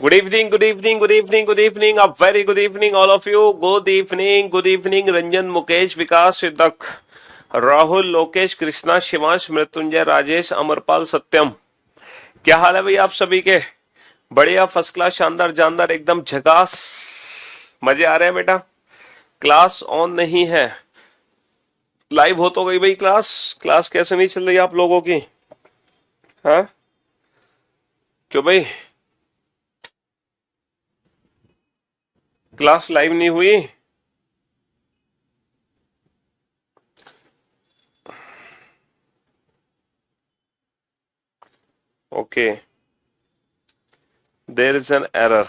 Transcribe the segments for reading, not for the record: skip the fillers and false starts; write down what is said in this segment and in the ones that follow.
Good evening, good evening, good evening, good evening. A very good evening, all of you. Good evening, Ranjan, Mukesh, Vikas, Siddhak, Rahul, Lokesh, Krishna, Shivansh, Mrityunjay, Rajesh, Amarpal, सत्यम। क्या हाल है भाई आप सभी के? बढ़िया, फर्स्ट क्लास, शानदार, जानदार, एकदम झकास। मजे आ रहे हैं बेटा? क्लास ऑन नहीं है? लाइव हो तो गई भाई क्लास। क्लास कैसे नहीं चल रही आप लोगों की? हाँ, क्यों भाई? क्लास लाइव नहीं हुई? Okay, there is an error.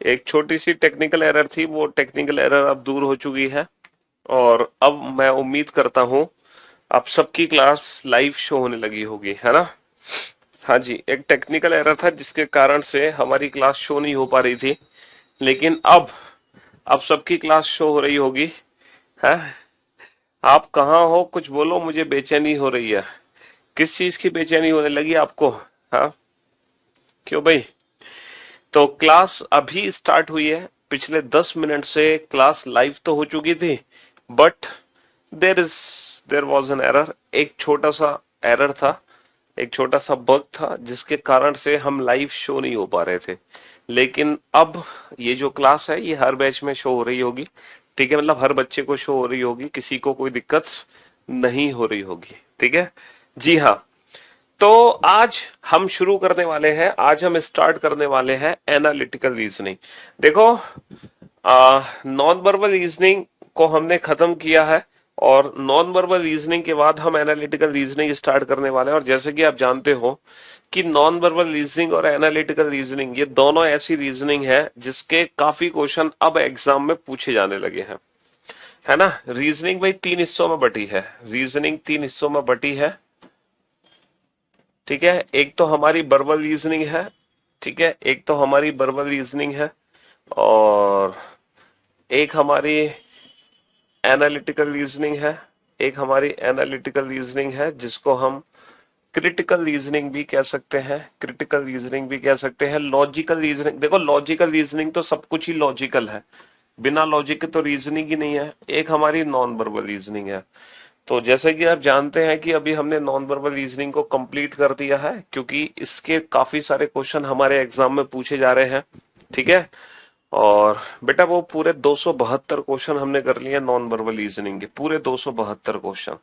एक छोटी सी टेक्निकल एरर थी, वो टेक्निकल एरर अब दूर हो चुकी है और अब मैं उम्मीद करता हूं आप सबकी क्लास लाइव शो होने लगी होगी, है ना। हाँ जी, एक टेक्निकल एरर था जिसके कारण से हमारी क्लास शो नहीं हो पा रही थी, लेकिन अब सबकी क्लास शो हो रही होगी। है, आप कहाँ हो, कुछ बोलो, मुझे बेचैनी हो रही है। किस चीज की बेचैनी होने लगी आपको? हाँ, क्यों भाई? तो क्लास अभी स्टार्ट हुई है, पिछले 10 मिनट से क्लास लाइव तो हो चुकी थी, but there is there was an error. एक छोटा सा एरर था, एक छोटा सा बग था जिसके कारण से हम लाइव शो नहीं हो पा रहे थे। लेकिन अब ये जो क्लास है ये हर बैच में शो हो रही होगी, ठीक है, मतलब हर बच्चे को शो हो रही होगी, किसी को कोई दिक्कत नहीं हो रही होगी, ठीक है। जी हाँ, तो आज हम शुरू करने वाले हैं, आज हम स्टार्ट करने वाले हैं एनालिटिकल रीजनिंग। देखो, नॉन वर्बल रीजनिंग को हमने खत्म किया है और नॉन वर्बल रीजनिंग के बाद हम एनालिटिकल रीजनिंग स्टार्ट करने वाले हैं। और जैसे कि आप जानते हो कि नॉन वर्बल रीजनिंग और एनालिटिकल रीजनिंग ये दोनों ऐसी रीजनिंग है जिसके काफी क्वेश्चन अब एग्जाम में पूछे जाने लगे हैं, है ना। रीजनिंग भाई तीन हिस्सों में बटी है, रीजनिंग तीन हिस्सों में बटी है, ठीक है। एक तो हमारी वर्बल रीजनिंग है, ठीक है, एक तो हमारी वर्बल रीजनिंग है और एक हमारी एनालिटिकल रीजनिंग है, एक हमारी एनालिटिकल रीजनिंग है जिसको हम क्रिटिकल रीजनिंग भी कह सकते हैं, क्रिटिकल रीजनिंग भी कह सकते हैं, लॉजिकल रीजनिंग। देखो, लॉजिकल रीजनिंग तो सब कुछ ही लॉजिकल है, बिना लॉजिक के तो रीजनिंग ही नहीं है। एक हमारी नॉन वर्बल रीजनिंग है। तो जैसे कि आप जानते हैं कि अभी हमने नॉन वर्बल रीजनिंग को कंप्लीट कर दिया है, क्योंकि इसके काफी सारे क्वेश्चन हमारे एग्जाम में पूछे जा रहे हैं, ठीक है। और बेटा वो पूरे 272 क्वेश्चन हमने कर लिए नॉन वर्बल रीजनिंग के, पूरे 272 क्वेश्चन,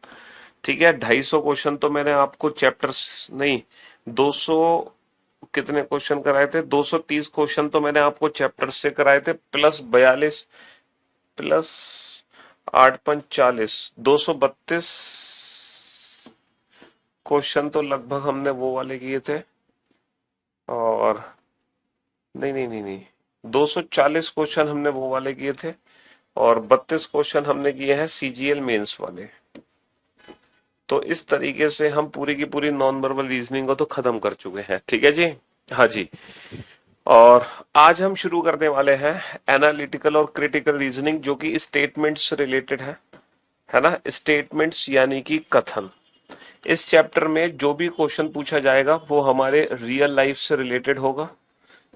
ठीक है। 250 क्वेश्चन तो मैंने आपको चैप्टर्स नहीं, 200 कितने क्वेश्चन कराए थे, 230 क्वेश्चन तो मैंने आपको चैप्टर से कराए थे, प्लस 42 प्लस 8 × 5 = 40, 232 क्वेश्चन तो लगभग हमने वो वाले किए थे। और नहीं नहीं नहीं नहीं, 240 क्वेश्चन हमने वो वाले किए थे और 32 क्वेश्चन हमने किए हैं सीजीएल मेंस वाले। तो इस तरीके से हम पूरी की पूरी नॉन वर्बल रीजनिंग को तो खत्म कर चुके हैं, ठीक है जी। हाँ जी, और आज हम शुरू करने वाले हैं एनालिटिकल और क्रिटिकल रीजनिंग, जो कि स्टेटमेंट्स से रिलेटेड है ना, स्टेटमेंट्स यानी कि कथन। इस चैप्टर में जो भी क्वेश्चन पूछा जाएगा वो हमारे रियल लाइफ से रिलेटेड होगा,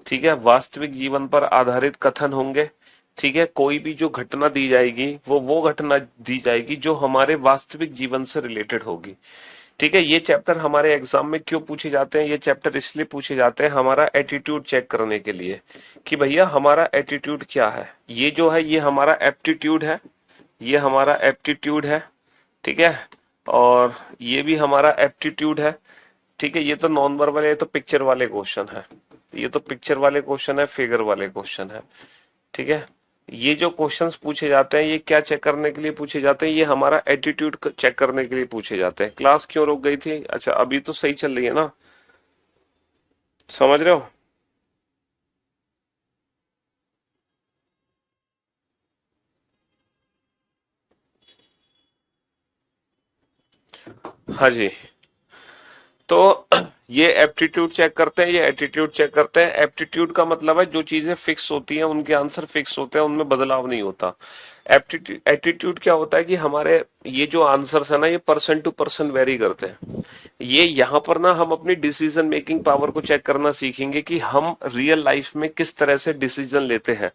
ठीक है, वास्तविक जीवन पर आधारित कथन होंगे, ठीक है। कोई भी जो घटना दी जाएगी वो घटना दी जाएगी जो हमारे वास्तविक जीवन से रिलेटेड होगी, ठीक है। ये चैप्टर हमारे एग्जाम में क्यों पूछे जाते हैं? ये चैप्टर इसलिए पूछे जाते हैं हमारा एटीट्यूड चेक करने के लिए कि भैया हमारा एटीट्यूड क्या है। ये जो है ये हमारा एप्टीट्यूड है, ये हमारा एप्टीट्यूड है, ठीक है। और ये भी हमारा एप्टीट्यूड है, ठीक है। ये तो नॉन वर्बल है, ये तो पिक्चर वाले क्वेश्चन है, ये तो पिक्चर वाले क्वेश्चन है, फिगर वाले क्वेश्चन है, ठीक है। ये जो क्वेश्चंस पूछे जाते हैं ये क्या चेक करने के लिए पूछे जाते हैं? ये हमारा एटीट्यूड चेक करने के लिए पूछे जाते हैं। क्लास क्यों रुक गई थी? अच्छा, अभी तो सही चल रही है ना, समझ रहे हो? हाँ जी, तो ये एप्टीट्यूड चेक करते हैं, ये एटीट्यूड चेक करते हैं। एप्टीट्यूड का मतलब है जो चीजें फिक्स होती हैं उनके आंसर फिक्स होते हैं, उनमें बदलाव नहीं होता। एप्टीट्यूड एटीट्यूड क्या होता है कि हमारे ये जो आंसर्स है ना ये पर्सन टू पर्सन वेरी करते हैं। ये यहाँ पर ना हम अपनी डिसीजन मेकिंग पावर को चेक करना सीखेंगे कि हम रियल लाइफ में किस तरह से डिसीजन लेते हैं,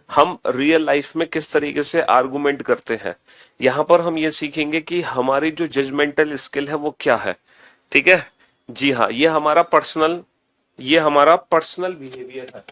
हम रियल लाइफ में किस तरीके से आर्गुमेंट करते हैं। यहाँ पर हम ये सीखेंगे कि हमारी जो जजमेंटल स्किल है वो क्या है, ठीक है। जी हाँ, ये हमारा पर्सनल बिहेवियर है।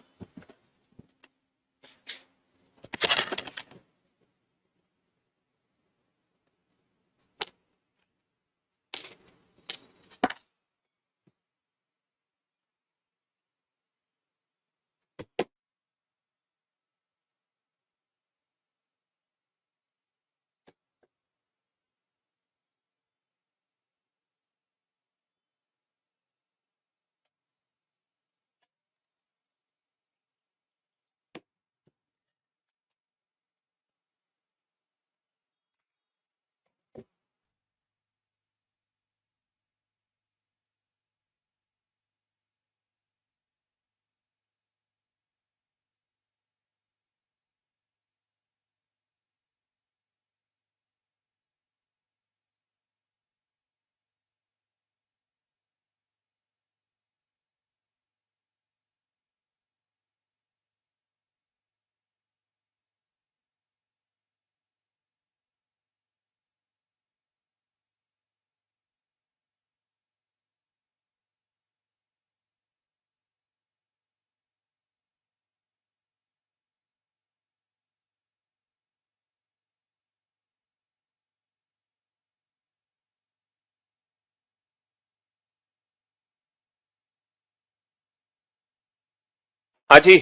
हाँ जी।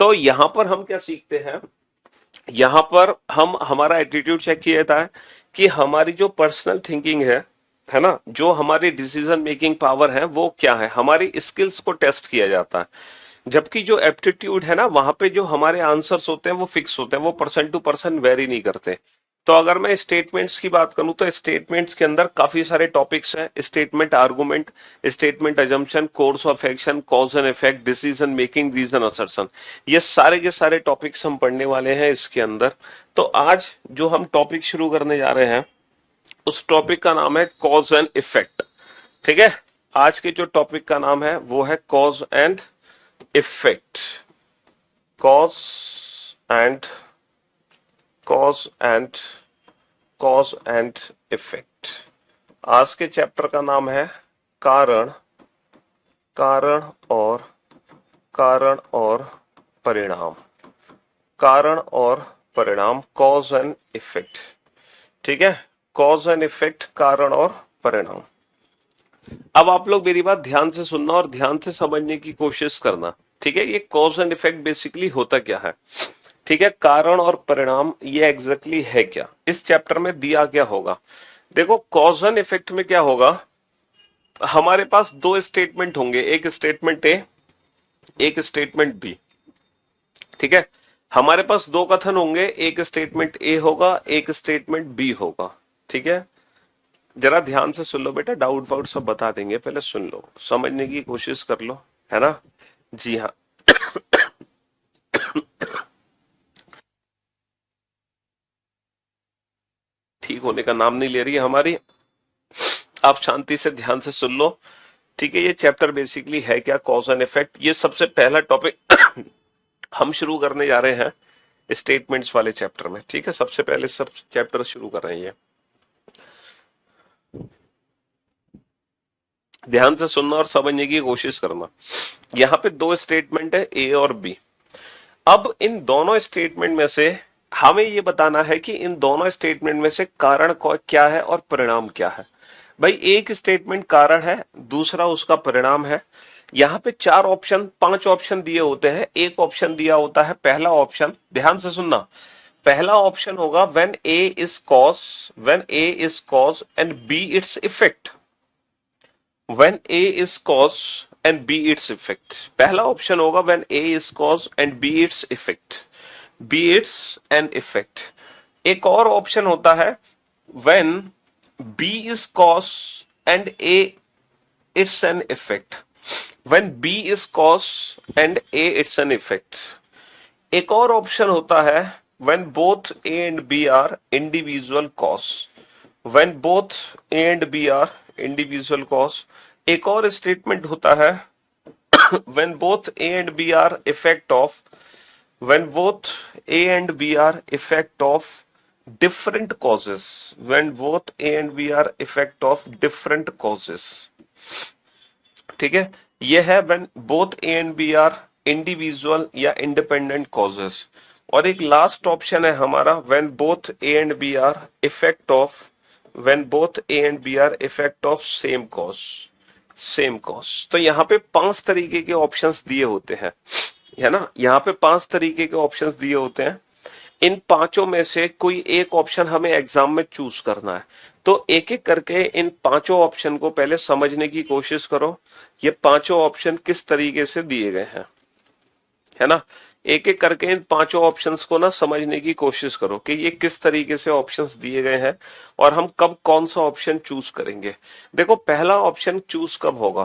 तो यहां पर हम क्या सीखते हैं, यहां पर हम हमारा एटीट्यूड चेक किया जाता है कि हमारी जो पर्सनल थिंकिंग है ना, जो हमारी डिसीजन मेकिंग पावर है वो क्या है, हमारी स्किल्स को टेस्ट किया जाता है। जबकि जो एप्टीट्यूड है ना, वहां पे जो हमारे आंसर्स होते हैं वो फिक्स होते हैं, वो पर्सन टू पर्सन वेरी नहीं करते। तो अगर मैं स्टेटमेंट्स की बात करूं तो स्टेटमेंट्स के अंदर काफी सारे टॉपिक्स हैं, statement argument, statement assumption, course of action, cause and effect, decision making, reason assertion, ये सारे के सारे टॉपिक्स हम पढ़ने वाले हैं इसके अंदर। तो आज जो हम टॉपिक शुरू करने जा रहे हैं उस टॉपिक का नाम है कॉज एंड इफेक्ट। ठीक है, आज के जो टॉपिक का नाम है वो है cause and effect. Cause and cause and cause and effect. आज के चैप्टर का नाम है कारण, कारण और कारण और परिणाम, कारण और परिणाम, कॉज एंड इफेक्ट। ठीक है, कॉज एंड इफेक्ट, कारण और परिणाम। अब आप लोग मेरी बात ध्यान से सुनना और ध्यान से समझने की कोशिश करना। ठीक है, ये कॉज एंड इफेक्ट बेसिकली होता क्या है, ठीक है, कारण और परिणाम ये एग्जैक्टली है क्या, इस चैप्टर में दिया क्या होगा। देखो, कॉज एंड इफेक्ट में क्या होगा, हमारे पास दो स्टेटमेंट होंगे, एक स्टेटमेंट ए, एक स्टेटमेंट बी। ठीक है, हमारे पास दो कथन होंगे, एक स्टेटमेंट ए होगा, एक स्टेटमेंट बी होगा। ठीक है, जरा ध्यान से सुन लो बेटा, डाउट वाउट सब बता देंगे, पहले सुन लो, समझने की कोशिश कर लो, है ना। जी हाँ। ठीक होने का नाम नहीं ले रही है हमारी, आप शांति से ध्यान से सुन लो। ठीक है, ये चैप्टर बेसिकली है क्या, कॉज एंड इफेक्ट। ये सबसे पहला टॉपिक हम शुरू करने जा रहे हैं स्टेटमेंट्स वाले चैप्टर में। ठीक है, सबसे पहले सब चैप्टर शुरू कर रहे हैं, ध्यान से सुनना और समझने की कोशिश करना। यहाँ पे दो स्टेटमेंट है, ए और बी। अब इन दोनों स्टेटमेंट में से हमें ये बताना है कि इन दोनों स्टेटमेंट में से कारण क्या है और परिणाम क्या है। भाई, एक स्टेटमेंट कारण है, दूसरा उसका परिणाम है। यहाँ पे चार ऑप्शन, पांच ऑप्शन दिए होते हैं, एक ऑप्शन दिया होता है, पहला ऑप्शन, ध्यान से सुनना, पहला ऑप्शन होगा when A is cause, when A is cause and B it's effect, when A is cause and B its effect। पहला ऑप्शन होगा when A is cause and B its effect, B its an effect। एक और option होता है when B is cause and A its an effect, when B is cause and A its an effect। एक और option होता है when both A and B are individual cause, when both A and B are individual cause। एक और statement होता है when both A and B are effect of, when both A and B are effect of different causes, when both A and B are effect of different causes। ठीक है, ये है when both A and B are individual या independent causes। और एक last option है हमारा when both A and B are effect of, when both A and B are effect of same cause, same cost. तो यहाँ पे पांच तरीके के ऑप्शंस दिए होते हैं, है ना, यहाँ पे पांच तरीके के ऑप्शंस दिए होते हैं। इन पांचों में से कोई एक ऑप्शन हमें एग्जाम में चूज करना है। तो एक एक करके इन पांचों ऑप्शन को पहले समझने की कोशिश करो, ये पांचों ऑप्शन किस तरीके से दिए गए हैं, है ना। एक एक करके इन पांचों ऑप्शंस को ना समझने की कोशिश करो कि ये किस तरीके से ऑप्शंस दिए गए हैं और हम कब कौन सा ऑप्शन चूज करेंगे। देखो, पहला ऑप्शन चूज कब होगा,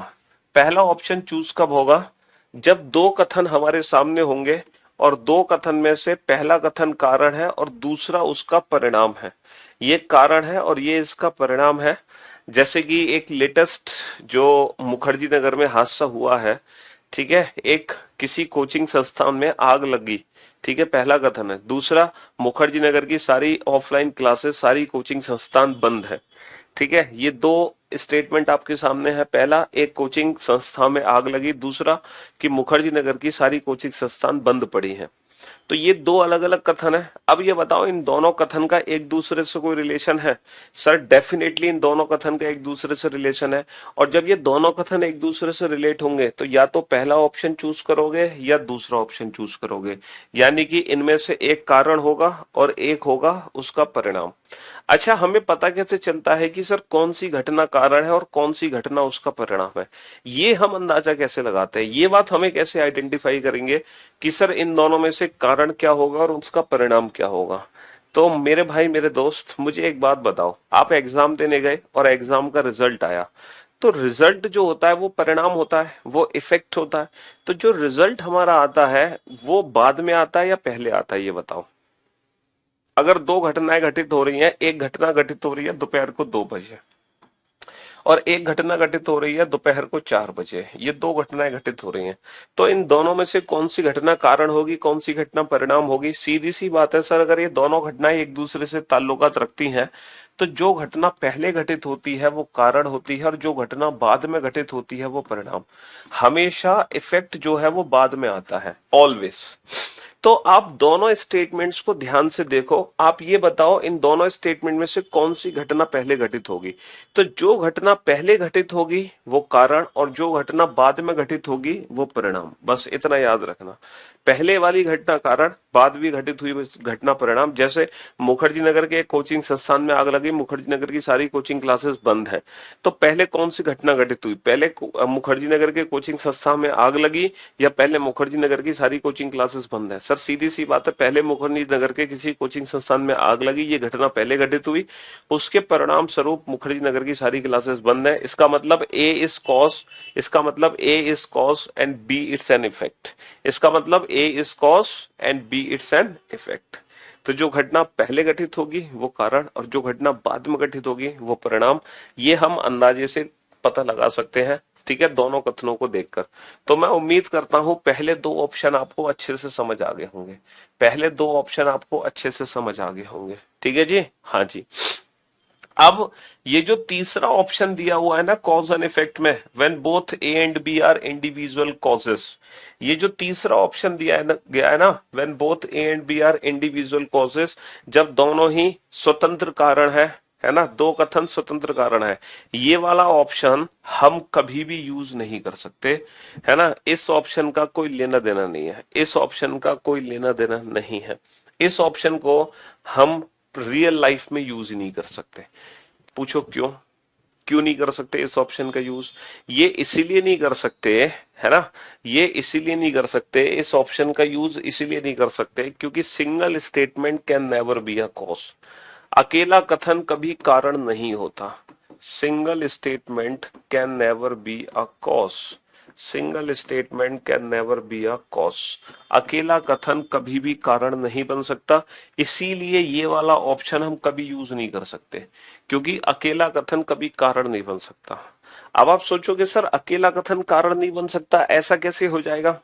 पहला ऑप्शन चूज कब होगा, जब दो कथन हमारे सामने होंगे और दो कथन में से पहला कथन कारण है और दूसरा उसका परिणाम है। ये कारण है और ये इसका परिणाम है। जैसे कि एक लेटेस्ट जो मुखर्जी नगर में हादसा हुआ है, ठीक है, एक किसी कोचिंग संस्थान में आग लगी, ठीक है, पहला कथन है। दूसरा, मुखर्जी नगर की सारी ऑफलाइन क्लासेस, सारी कोचिंग संस्थान बंद है। ठीक है, ये दो स्टेटमेंट आपके सामने है। पहला, एक कोचिंग संस्था में आग लगी, दूसरा कि मुखर्जी नगर की सारी कोचिंग संस्थान बंद पड़ी हैं। तो ये दो अलग अलग कथन है। अब ये बताओ इन दोनों कथन का एक दूसरे से कोई रिलेशन है? सर डेफिनेटली इन दोनों कथन का एक दूसरे से रिलेशन है। और जब ये दोनों कथन एक दूसरे से रिलेट होंगे तो या तो पहला ऑप्शन चूज करोगे या दूसरा ऑप्शन चूज करोगे, यानी कि इनमें से एक कारण होगा और एक होगा उसका परिणाम। अच्छा, हमें पता कैसे चलता है कि सर कौन सी घटना कारण है और कौन सी घटना उसका परिणाम है? ये हम अंदाजा कैसे लगाते हैं? ये बात हमें कैसे आइडेंटिफाई करेंगे कि सर इन दोनों में से कारण क्या होगा और उसका परिणाम क्या होगा? तो मेरे भाई मेरे दोस्त, मुझे एक बात बताओ, आप एग्जाम देने गए और एग्जाम का रिजल्ट आया, तो रिजल्ट जो होता है वो परिणाम होता है, वो इफेक्ट होता है। तो जो रिजल्ट हमारा आता है वो बाद में आता है या पहले आता है, ये बताओ। अगर दो घटनाएं घटित हो रही हैं, एक घटना घटित हो रही है दोपहर को 2 बजे और एक घटना घटित हो रही है दोपहर को 4 बजे, ये दो घटनाएं घटित हो रही हैं, तो इन दोनों में से कौन सी घटना कारण होगी, कौन सी घटना परिणाम होगी? सीधी सी बात है सर, अगर ये दोनों घटनाएं एक दूसरे से ताल्लुकात रखती हैं तो जो घटना पहले घटित होती है वो कारण होती है और जो घटना बाद में घटित होती है वो परिणाम। हमेशा इफेक्ट जो है वो बाद में आता है, ऑलवेज। तो आप दोनों स्टेटमेंट्स को ध्यान से देखो, आप ये बताओ इन दोनों स्टेटमेंट में से कौन सी घटना पहले घटित होगी? तो जो घटना पहले घटित होगी वो कारण और जो घटना बाद में घटित होगी वो परिणाम। बस इतना याद रखना, पहले वाली घटना कारण, बाद में घटित हुई घटना परिणाम। जैसे मुखर्जी नगर के कोचिंग संस्थान में आग लगी, मुखर्जी नगर की सारी कोचिंग क्लासेस बंद है, तो पहले कौन सी घटना घटित हुई? पहले मुखर्जी नगर के कोचिंग संस्थान में आग लगी या पहले मुखर्जी नगर की सारी कोचिंग क्लासेस बंद है? सर सीधी सी बात है, पहले मुखर्जी नगर के किसी कोचिंग संस्थान में आग लगी, ये घटना पहले घटित हुई, उसके परिणाम स्वरूप मुखर्जी नगर की सारी क्लासेस बंद है। इसका मतलब ए इज कॉज, इसका मतलब A is cause and B it's an effect, इसका मतलब A is cause and B it's an effect. तो जो घटना पहले घटित होगी वो कारण और जो घटना बाद में घटित होगी वो परिणाम। ये हम अंदाजे से पता लगा सकते हैं, ठीक है, दोनों कथनों को देखकर। तो मैं उम्मीद करता हूं पहले दो ऑप्शन आपको अच्छे से समझ आ गए होंगे, पहले दो ऑप्शन आपको अच्छे से समझ आ गए होंगे, ठीक है जी, हाँ जी। अब ये जो तीसरा ऑप्शन दिया हुआ है ना कॉज एंड इफेक्ट में, when both A and B are individual causes, ये जो तीसरा ऑप्शन दिया है ना, गया है ना, when both A and B are individual causes, जब दोनों ही स्वतंत्र कारण है ना, दो कथन स्वतंत्र कारण है, ये वाला ऑप्शन हम कभी भी यूज नहीं कर सकते, है ना। इस ऑप्शन का कोई लेना देना नहीं है, इस ऑप्शन का कोई लेना देना नहीं है, इस ऑप्शन को हम रियल लाइफ में यूज ही नहीं कर सकते। पूछो क्यों? क्यों नहीं कर सकते इस ऑप्शन का यूज? ये इसीलिए नहीं कर सकते, है ना, ये इसीलिए नहीं कर सकते, इस ऑप्शन का यूज इसीलिए नहीं कर सकते क्योंकि single statement can never be a cause. अकेला कथन कभी कारण नहीं होता। Single statement can never be a cause, single statement can never be a cause. अकेला कथन कभी भी कारण नहीं बन सकता, इसीलिए ये वाला ऑप्शन हम कभी यूज नहीं कर सकते, क्योंकि अकेला कथन कभी कारण नहीं बन सकता। अब आप सोचोगे सर अकेला कथन कारण नहीं बन सकता, ऐसा कैसे हो जाएगा?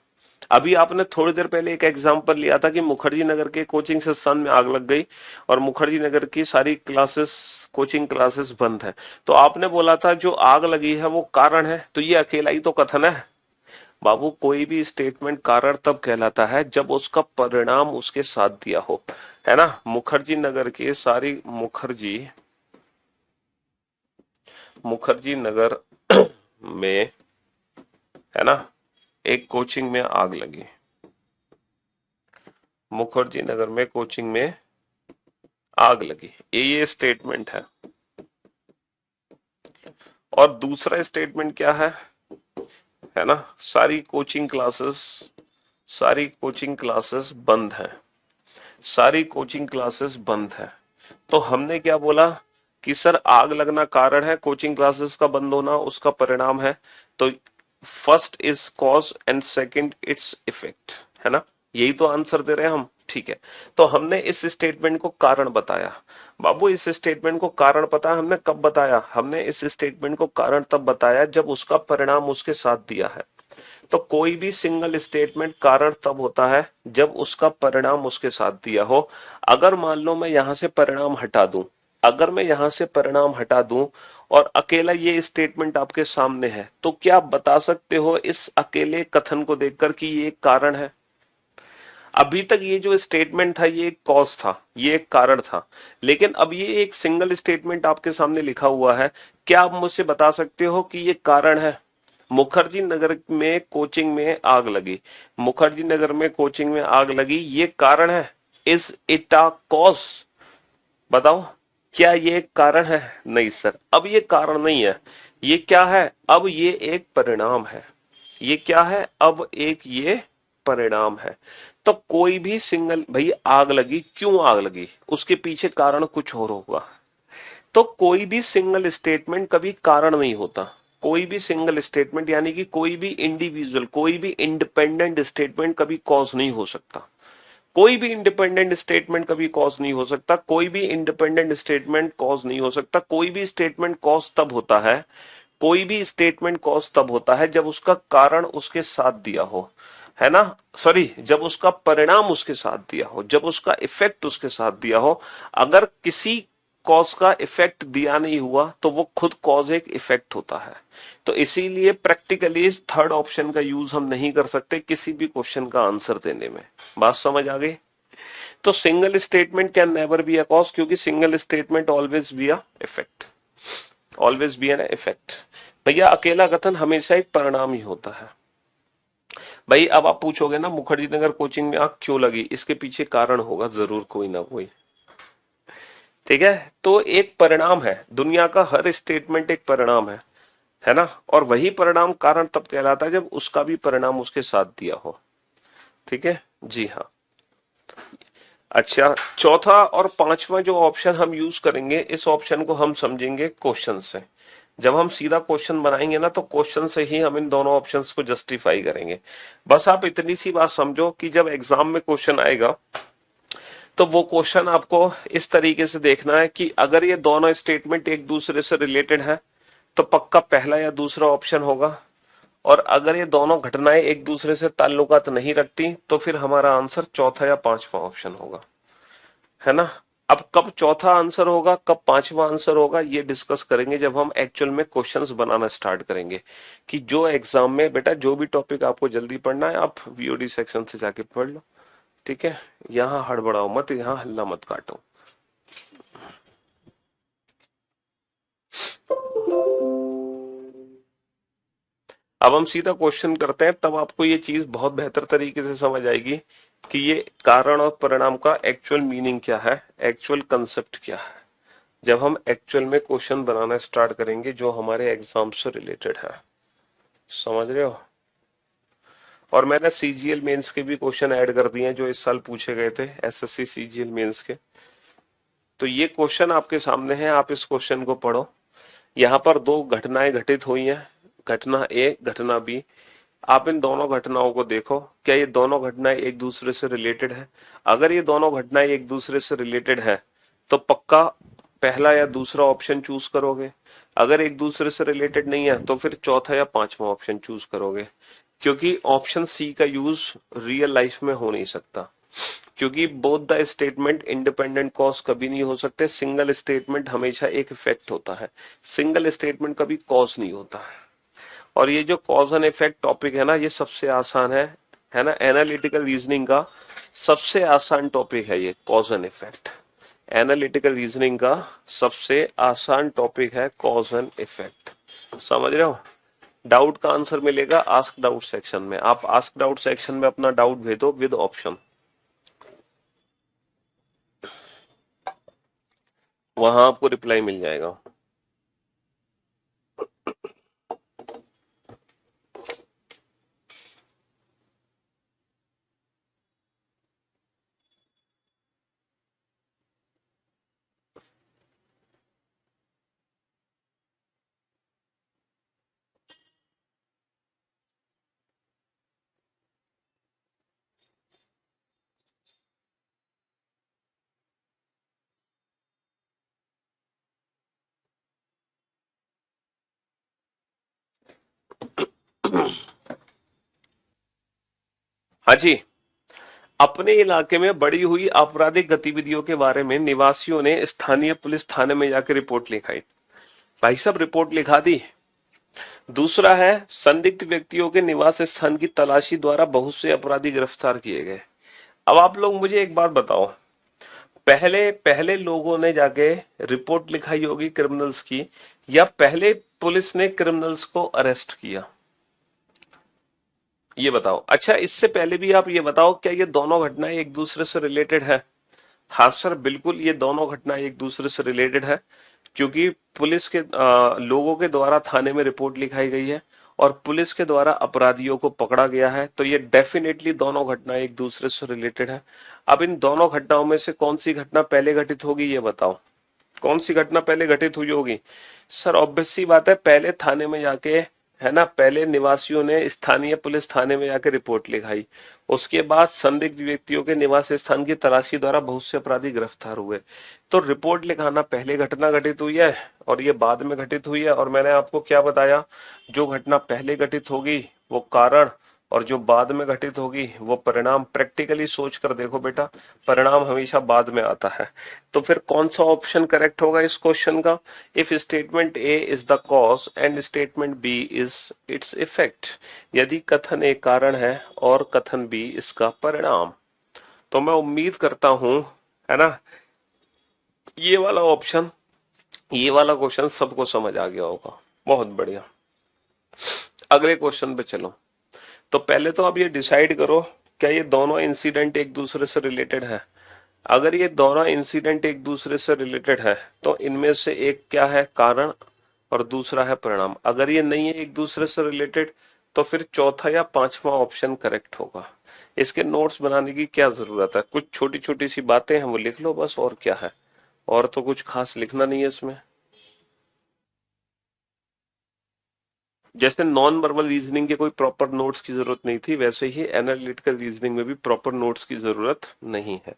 अभी आपने थोड़ी देर पहले एक एग्जांपल लिया था कि मुखर्जी नगर के कोचिंग संस्थान में आग लग गई और मुखर्जी नगर की सारी क्लासेस, कोचिंग क्लासेस बंद है, तो आपने बोला था जो आग लगी है वो कारण है, तो ये अकेला ही तो कथन है। बाबू कोई भी स्टेटमेंट कारण तब कहलाता है जब उसका परिणाम उसके साथ दिया हो, है ना। मुखर्जी नगर के सारी मुखर्जी नगर में, है ना, एक कोचिंग में आग लगी, मुखर्जी नगर में कोचिंग में आग लगी, ये स्टेटमेंट है। और दूसरा स्टेटमेंट क्या है ना, सारी कोचिंग क्लासेस बंद है, सारी कोचिंग क्लासेस बंद है। तो हमने क्या बोला कि सर आग लगना कारण है, कोचिंग क्लासेस का बंद होना उसका परिणाम है। तो first is cause and second it's effect, है ना, यही तो आंसर दे रहे हैं हम, ठीक है। तो हमने इस स्टेटमेंट को कारण बताया। बाबू इस स्टेटमेंट को कारण पता है हमने कब बताया? हमने इस स्टेटमेंट को कारण तब बताया जब उसका परिणाम उसके साथ दिया है। तो कोई भी सिंगल स्टेटमेंट कारण तब होता है जब उसका परिणाम उसके साथ दिया हो। अगर मान लो मैं यहां से परिणाम हटा दूं, अगर मैं यहां से परिणाम हटा दूं और अकेला ये स्टेटमेंट आपके सामने है, तो क्या आप बता सकते हो इस अकेले कथन को देखकर कि ये एक कारण है? अभी तक ये जो स्टेटमेंट था ये एक कॉज था, ये एक कारण था, लेकिन अब ये एक सिंगल स्टेटमेंट आपके सामने लिखा हुआ है। क्या आप मुझसे बता सकते हो कि ये कारण है? मुखर्जी नगर में कोचिंग में आग लगी, मुखर्जी नगर में कोचिंग में आग लगी, ये कारण है? Is it a cause? बताओ, क्या ये एक कारण है? नहीं सर, अब ये कारण नहीं है। ये क्या है? अब ये एक परिणाम है। ये क्या है? अब एक ये परिणाम है। तो कोई भी सिंगल, भाई आग लगी, क्यों आग लगी? उसके पीछे कारण कुछ और होगा। तो कोई भी सिंगल स्टेटमेंट कभी कारण नहीं होता। कोई भी सिंगल स्टेटमेंट यानी कि कोई भी इंडिविजुअल, कोई भी इंडिपेंडेंट स्टेटमेंट कभी कॉज नहीं हो सकता। कोई भी इंडिपेंडेंट स्टेटमेंट कभी कॉज नहीं हो सकता। कोई भी इंडिपेंडेंट स्टेटमेंट कॉज नहीं हो सकता। कोई भी स्टेटमेंट कॉज तब होता है, कोई भी स्टेटमेंट कॉज तब होता है जब उसका कारण उसके साथ दिया हो, है ना? सॉरी, जब उसका परिणाम उसके साथ दिया हो, जब उसका इफेक्ट उसके साथ दिया हो। अगर किसी कॉज का इफेक्ट दिया नहीं हुआ तो वो खुद कॉज एक इफेक्ट होता है। तो इसीलिए प्रैक्टिकली इस थर्ड ऑप्शन का यूज हम नहीं कर सकते किसी भी क्वेश्चन का आंसर देने में। बात समझ आ गई? तो single statement can never be a cause, क्योंकि single statement always be a effect, always be an effect. भैया अकेला कथन हमेशा एक परिणाम ही होता है। भाई अब आप पूछोगे ना मुखर्जी नगर कोचिंग में आग क्यों लगी, इसके पीछे कारण होगा जरूर कोई ना कोई। ठीक है, तो एक परिणाम है, दुनिया का हर स्टेटमेंट एक परिणाम है ना? और वही परिणाम कारण तब कहलाता है जब उसका भी परिणाम उसके साथ दिया हो। ठीक है जी हाँ। अच्छा, चौथा और पांचवा जो ऑप्शन हम यूज करेंगे, इस ऑप्शन को हम समझेंगे क्वेश्चन से। जब हम सीधा क्वेश्चन बनाएंगे ना तो क्वेश्चन से ही हम इन दोनों ऑप्शंस को जस्टिफाई करेंगे। बस आप इतनी सी बात समझो कि जब एग्जाम में क्वेश्चन आएगा तो वो क्वेश्चन आपको इस तरीके से देखना है कि अगर ये दोनों स्टेटमेंट एक दूसरे से रिलेटेड है तो पक्का पहला या दूसरा ऑप्शन होगा, और अगर ये दोनों घटनाएं एक दूसरे से ताल्लुकात नहीं रखती तो फिर हमारा आंसर चौथा या पांचवा ऑप्शन होगा, है ना? अब कब चौथा आंसर होगा, कब पांचवा आंसर होगा, ये डिस्कस करेंगे जब हम एक्चुअल में क्वेश्चंस बनाना स्टार्ट करेंगे। कि जो एग्जाम में बेटा जो भी टॉपिक आपको जल्दी पढ़ना है आप वीओडी सेक्शन से जाके पढ़ लो। ठीक है, यहाँ हड़बड़ाओ मत, यहाँ हल्ला मत काटो। अब हम सीधा क्वेश्चन करते हैं, तब आपको ये चीज बहुत बेहतर तरीके से समझ आएगी कि ये कारण और परिणाम का एक्चुअल मीनिंग क्या है, एक्चुअल कंसेप्ट क्या है, जब हम एक्चुअल में क्वेश्चन बनाना स्टार्ट करेंगे जो हमारे एग्जाम से रिलेटेड है। समझ रहे हो? और मैंने सीजीएल मेंस के भी क्वेश्चन ऐड कर दिए हैं जो इस साल पूछे गए थे, एसएससी सीजीएल मेंस के। तो ये क्वेश्चन आपके सामने है, आप इस क्वेश्चन को पढ़ो। यहाँ पर दो घटनाएं घटित हुई हैं, घटना ए, घटना बी। आप इन दोनों घटनाओं को देखो, क्या ये दोनों घटनाएं एक दूसरे से रिलेटेड है? अगर ये दोनों घटनाएं एक दूसरे से रिलेटेड है तो पक्का पहला या दूसरा ऑप्शन चूज करोगे। अगर एक दूसरे से रिलेटेड नहीं है तो फिर चौथा या पांचवा ऑप्शन चूज करोगे, क्योंकि ऑप्शन सी का यूज रियल लाइफ में हो नहीं सकता। क्योंकि both the statement independent cause कभी नहीं हो सकते। सिंगल स्टेटमेंट हमेशा एक इफेक्ट होता है, सिंगल स्टेटमेंट कभी कॉज नहीं होता। और ये जो कॉज एंड इफेक्ट टॉपिक है ना, ये सबसे आसान है ना? एनालिटिकल रीजनिंग का सबसे आसान टॉपिक है ये cause and effect. Analytical reasoning का सबसे आसान टॉपिक है कॉज एंड इफेक्ट। समझ रहे हो? डाउट का आंसर मिलेगा आस्क डाउट सेक्शन में। आप आस्क डाउट सेक्शन में अपना डाउट भेजो विद ऑप्शन, वहां आपको रिप्लाई मिल जाएगा। हाँ जी। अपने इलाके में बढ़ी हुई आपराधिक गतिविधियों के बारे में निवासियों ने स्थानीय पुलिस थाने में जाकर रिपोर्ट लिखाई। भाई साहब रिपोर्ट लिखा दी। दूसरा है संदिग्ध व्यक्तियों के निवास स्थान की तलाशी द्वारा बहुत से अपराधी गिरफ्तार किए गए। अब आप लोग मुझे एक बात बताओ, पहले पहले लोगों ने जाके रिपोर्ट लिखाई होगी क्रिमिनल्स की, या पहले पुलिस ने क्रिमिनल्स को अरेस्ट किया? ये बताओ। अच्छा, इससे पहले भी आप ये बताओ, क्या ये दोनों घटनाएं एक दूसरे से रिलेटेड है? हाँ सर, बिल्कुल ये दोनों घटनाएं एक दूसरे से रिलेटेड है, क्योंकि पुलिस के लोगों के द्वारा थाने में रिपोर्ट लिखाई गई है और पुलिस के द्वारा अपराधियों को पकड़ा गया है, तो ये डेफिनेटली दोनों घटनाएं एक दूसरे से रिलेटेड है। अब इन दोनों घटनाओं में से कौन सी घटना पहले घटित होगी, ये बताओ। कौन सी घटना पहले घटित हुई होगी? सर ऑब्वियस सी बात है, पहले थाने में जाके, है ना, पहले निवासियों ने स्थानीय पुलिस थाने में जाके रिपोर्ट लिखाई। उसके बाद संदिग्ध व्यक्तियों के निवास स्थान की तलाशी द्वारा बहुत से अपराधी गिरफ्तार हुए। तो रिपोर्ट लिखाना पहले घटना घटित हुई है और ये बाद में घटित हुई है। और मैंने आपको क्या बताया, जो घटना पहले घटित होगी वो कारण, और जो बाद में घटित होगी वो परिणाम। प्रैक्टिकली सोच कर देखो बेटा, परिणाम हमेशा बाद में आता है। तो फिर कौन सा ऑप्शन करेक्ट होगा इस क्वेश्चन का? If statement A is the cause and statement B is its effect, यदि कथन ए कारण है और कथन बी इसका परिणाम। तो मैं उम्मीद करता हूं, है ना, ये वाला ऑप्शन, ये वाला क्वेश्चन सबको समझ आ गया होगा। बहुत बढ़िया। अगले क्वेश्चन पे चलो। तो पहले तो आप ये डिसाइड करो, क्या ये दोनों इंसिडेंट एक दूसरे से रिलेटेड है? अगर ये दोनों इंसिडेंट एक दूसरे से रिलेटेड है तो इनमें से एक क्या है, कारण, और दूसरा है परिणाम। अगर ये नहीं है एक दूसरे से रिलेटेड, तो फिर चौथा या पांचवा ऑप्शन करेक्ट होगा। इसके नोट्स बनाने की क्या जरूरत है, कुछ छोटी छोटी सी बातें हैं वो लिख लो बस, और क्या है, और तो कुछ खास लिखना नहीं है इसमें। जैसे नॉन वर्बल रीजनिंग के कोई प्रॉपर नोट्स की जरूरत नहीं थी, वैसे ही एनालिटिकल रीजनिंग में भी प्रॉपर नोट्स की जरूरत नहीं है।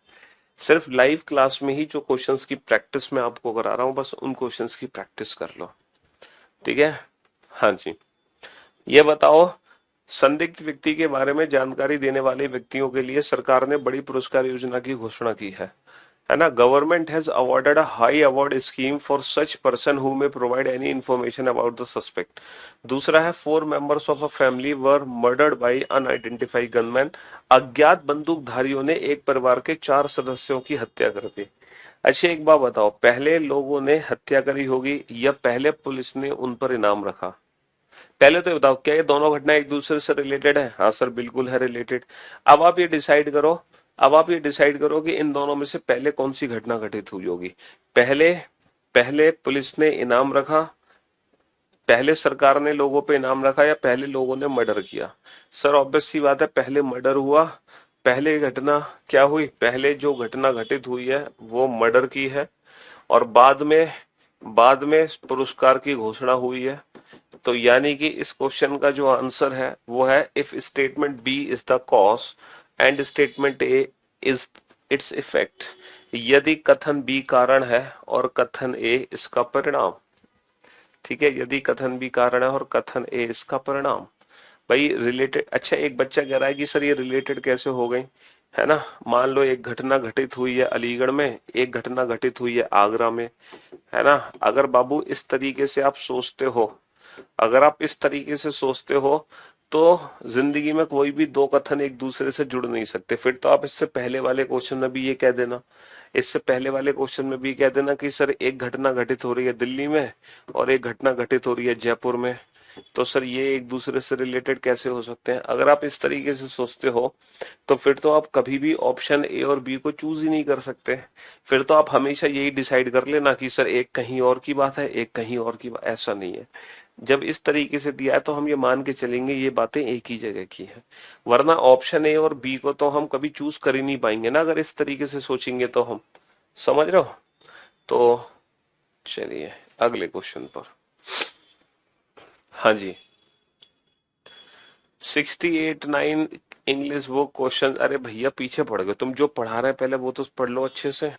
सिर्फ लाइव क्लास में ही जो क्वेश्चंस की प्रैक्टिस मैं आपको करा रहा हूं, बस उन क्वेश्चंस की प्रैक्टिस कर लो। ठीक है। हाँ जी। ये बताओ, संदिग्ध व्यक्ति के बारे में जानकारी देने वाले व्यक्तियों के लिए सरकार ने बड़ी पुरस्कार योजना की घोषणा की है ना। Government has awarded a high award scheme for such person who may provide any information about the suspect. दूसरा है, 4 members of a family were murdered by unidentified gunman. अज्ञात बंदूकधारियों ने एक परिवार के 4 सदस्यों की हत्या कर दी। अच्छा एक बात बताओ, पहले लोगों ने हत्या करी होगी या पहले पुलिस ने उन पर इनाम रखा? पहले तो ये बताओ, क्या ये दोनों घटनाएं एक दूसरे से रिलेटेड है? हाँ सर बिल्कुल है रिलेटेड। अब आप ये डिसाइड करो, अब आप ये डिसाइड करो कि इन दोनों में से पहले कौन सी घटना घटित हुई होगी। पहले पहले पुलिस ने इनाम रखा, पहले सरकार ने लोगों पे इनाम रखा, या पहले लोगों ने मर्डर किया? सर ऑब्वियस सी बात है, पहले मर्डर हुआ। पहले घटना क्या हुई, पहले जो घटना घटित हुई है वो मर्डर की है, और बाद में पुरस्कार की घोषणा हुई है। तो यानी कि इस क्वेश्चन का जो आंसर है वो है, if statement B is the cause and statement A is its effect, यदि कथन बी कारण है और कथन ए इसका परिणाम। ठीक है, यदि कथन बी कारण है और कथन ए इसका परिणाम। भाई रिलेटेड, अच्छा एक बच्चा कह रहा है कि सर ये रिलेटेड कैसे हो गई, है ना। मान लो एक घटना घटित हुई है अलीगढ़ में, एक घटना घटित हुई है आगरा में, है ना। अगर बाबू इस तरीके से आप सोचते हो, अगर आप इस तरीके से सोचते हो, तो जिंदगी में कोई भी दो कथन एक दूसरे से जुड़ नहीं सकते। फिर तो आप इससे पहले वाले क्वेश्चन में भी ये कह देना, इससे पहले वाले क्वेश्चन में भी कह देना कि सर एक घटना घटित हो रही है दिल्ली में और एक घटना घटित हो रही है जयपुर में, तो सर ये एक दूसरे से रिलेटेड कैसे हो सकते हैं? अगर आप इस तरीके से सोचते हो तो फिर तो आप कभी भी ऑप्शन ए और बी को चूज ही नहीं कर सकते। फिर तो आप हमेशा यही डिसाइड कर लेना कि सर एक कहीं और की बात है, एक कहीं और की बात। ऐसा नहीं है, जब इस तरीके से दिया है तो हम ये मान के चलेंगे ये बातें एक ही जगह की है। वरना ऑप्शन ए और बी को तो हम कभी चूज कर ही नहीं पाएंगे ना, अगर इस तरीके से सोचेंगे तो हम। समझ रहे हो? तो चलिए अगले क्वेश्चन पर। हाँ जी। 68 9 इंग्लिश वो क्वेश्चन, अरे भैया पीछे पड़ गए, तुम जो पढ़ा रहे हैं पहले वो तो पढ़ लो अच्छे से।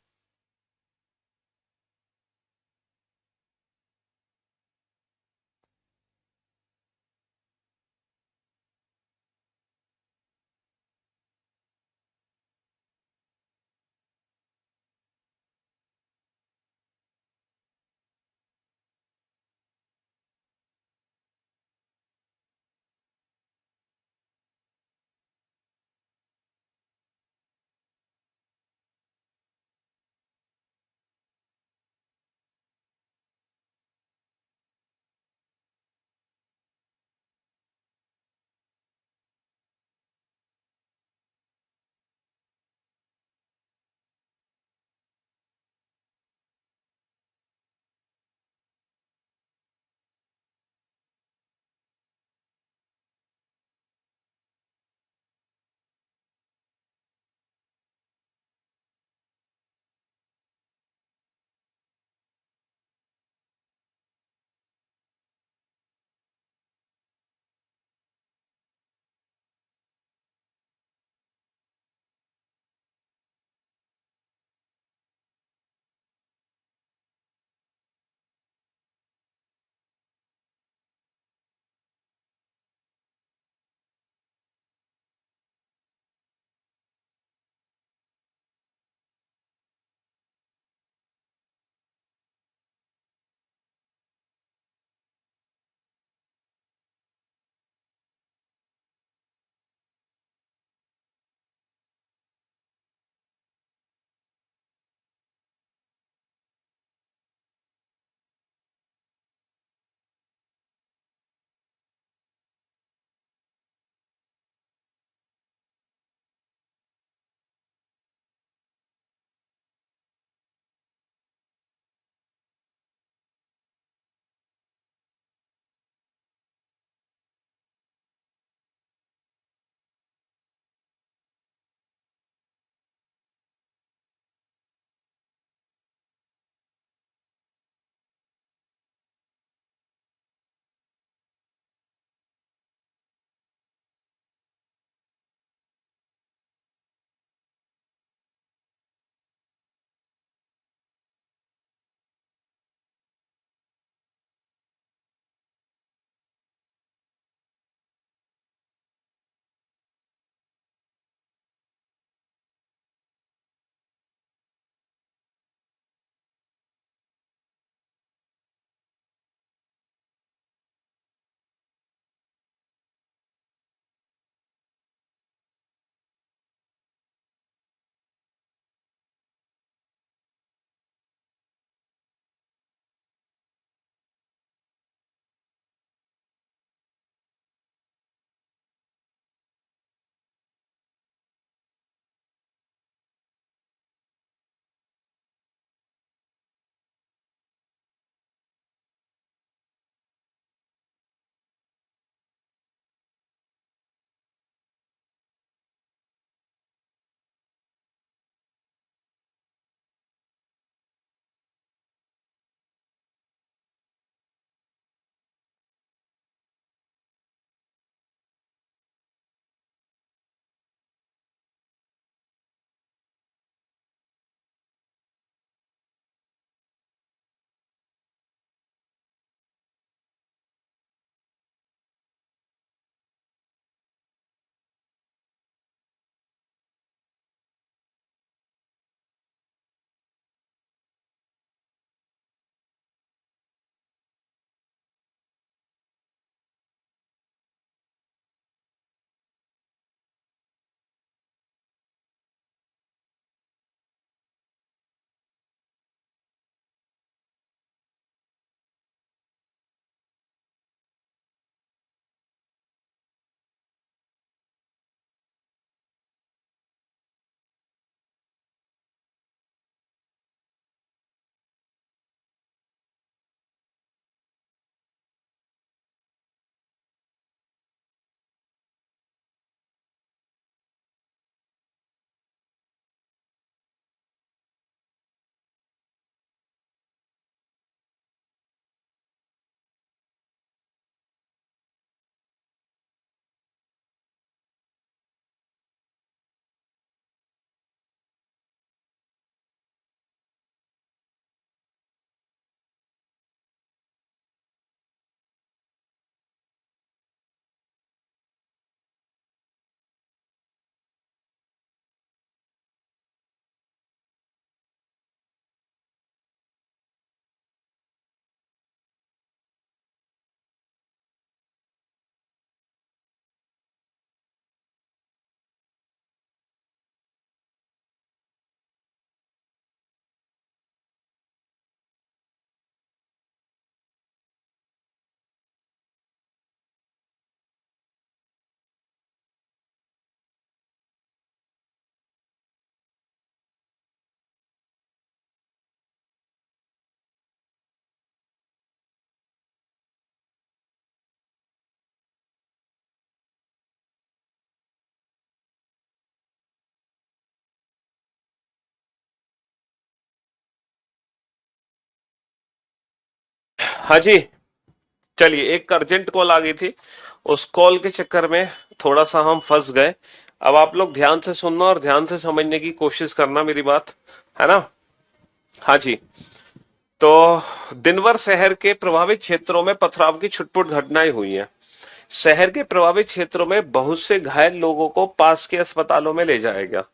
हाँ जी, चलिए, एक अर्जेंट कॉल आ गई थी, उस कॉल के चक्कर में थोड़ा सा हम फंस गए। अब आप लोग ध्यान से सुनना और ध्यान से समझने की कोशिश करना मेरी बात, है ना। हाँ जी। तो दिनभर शहर के प्रभावित क्षेत्रों में पथराव की छुटपुट घटनाएं हुई हैं। शहर के प्रभावित क्षेत्रों में बहुत से घायल लोगों को पास के अस्पतालों में ले जाया गया।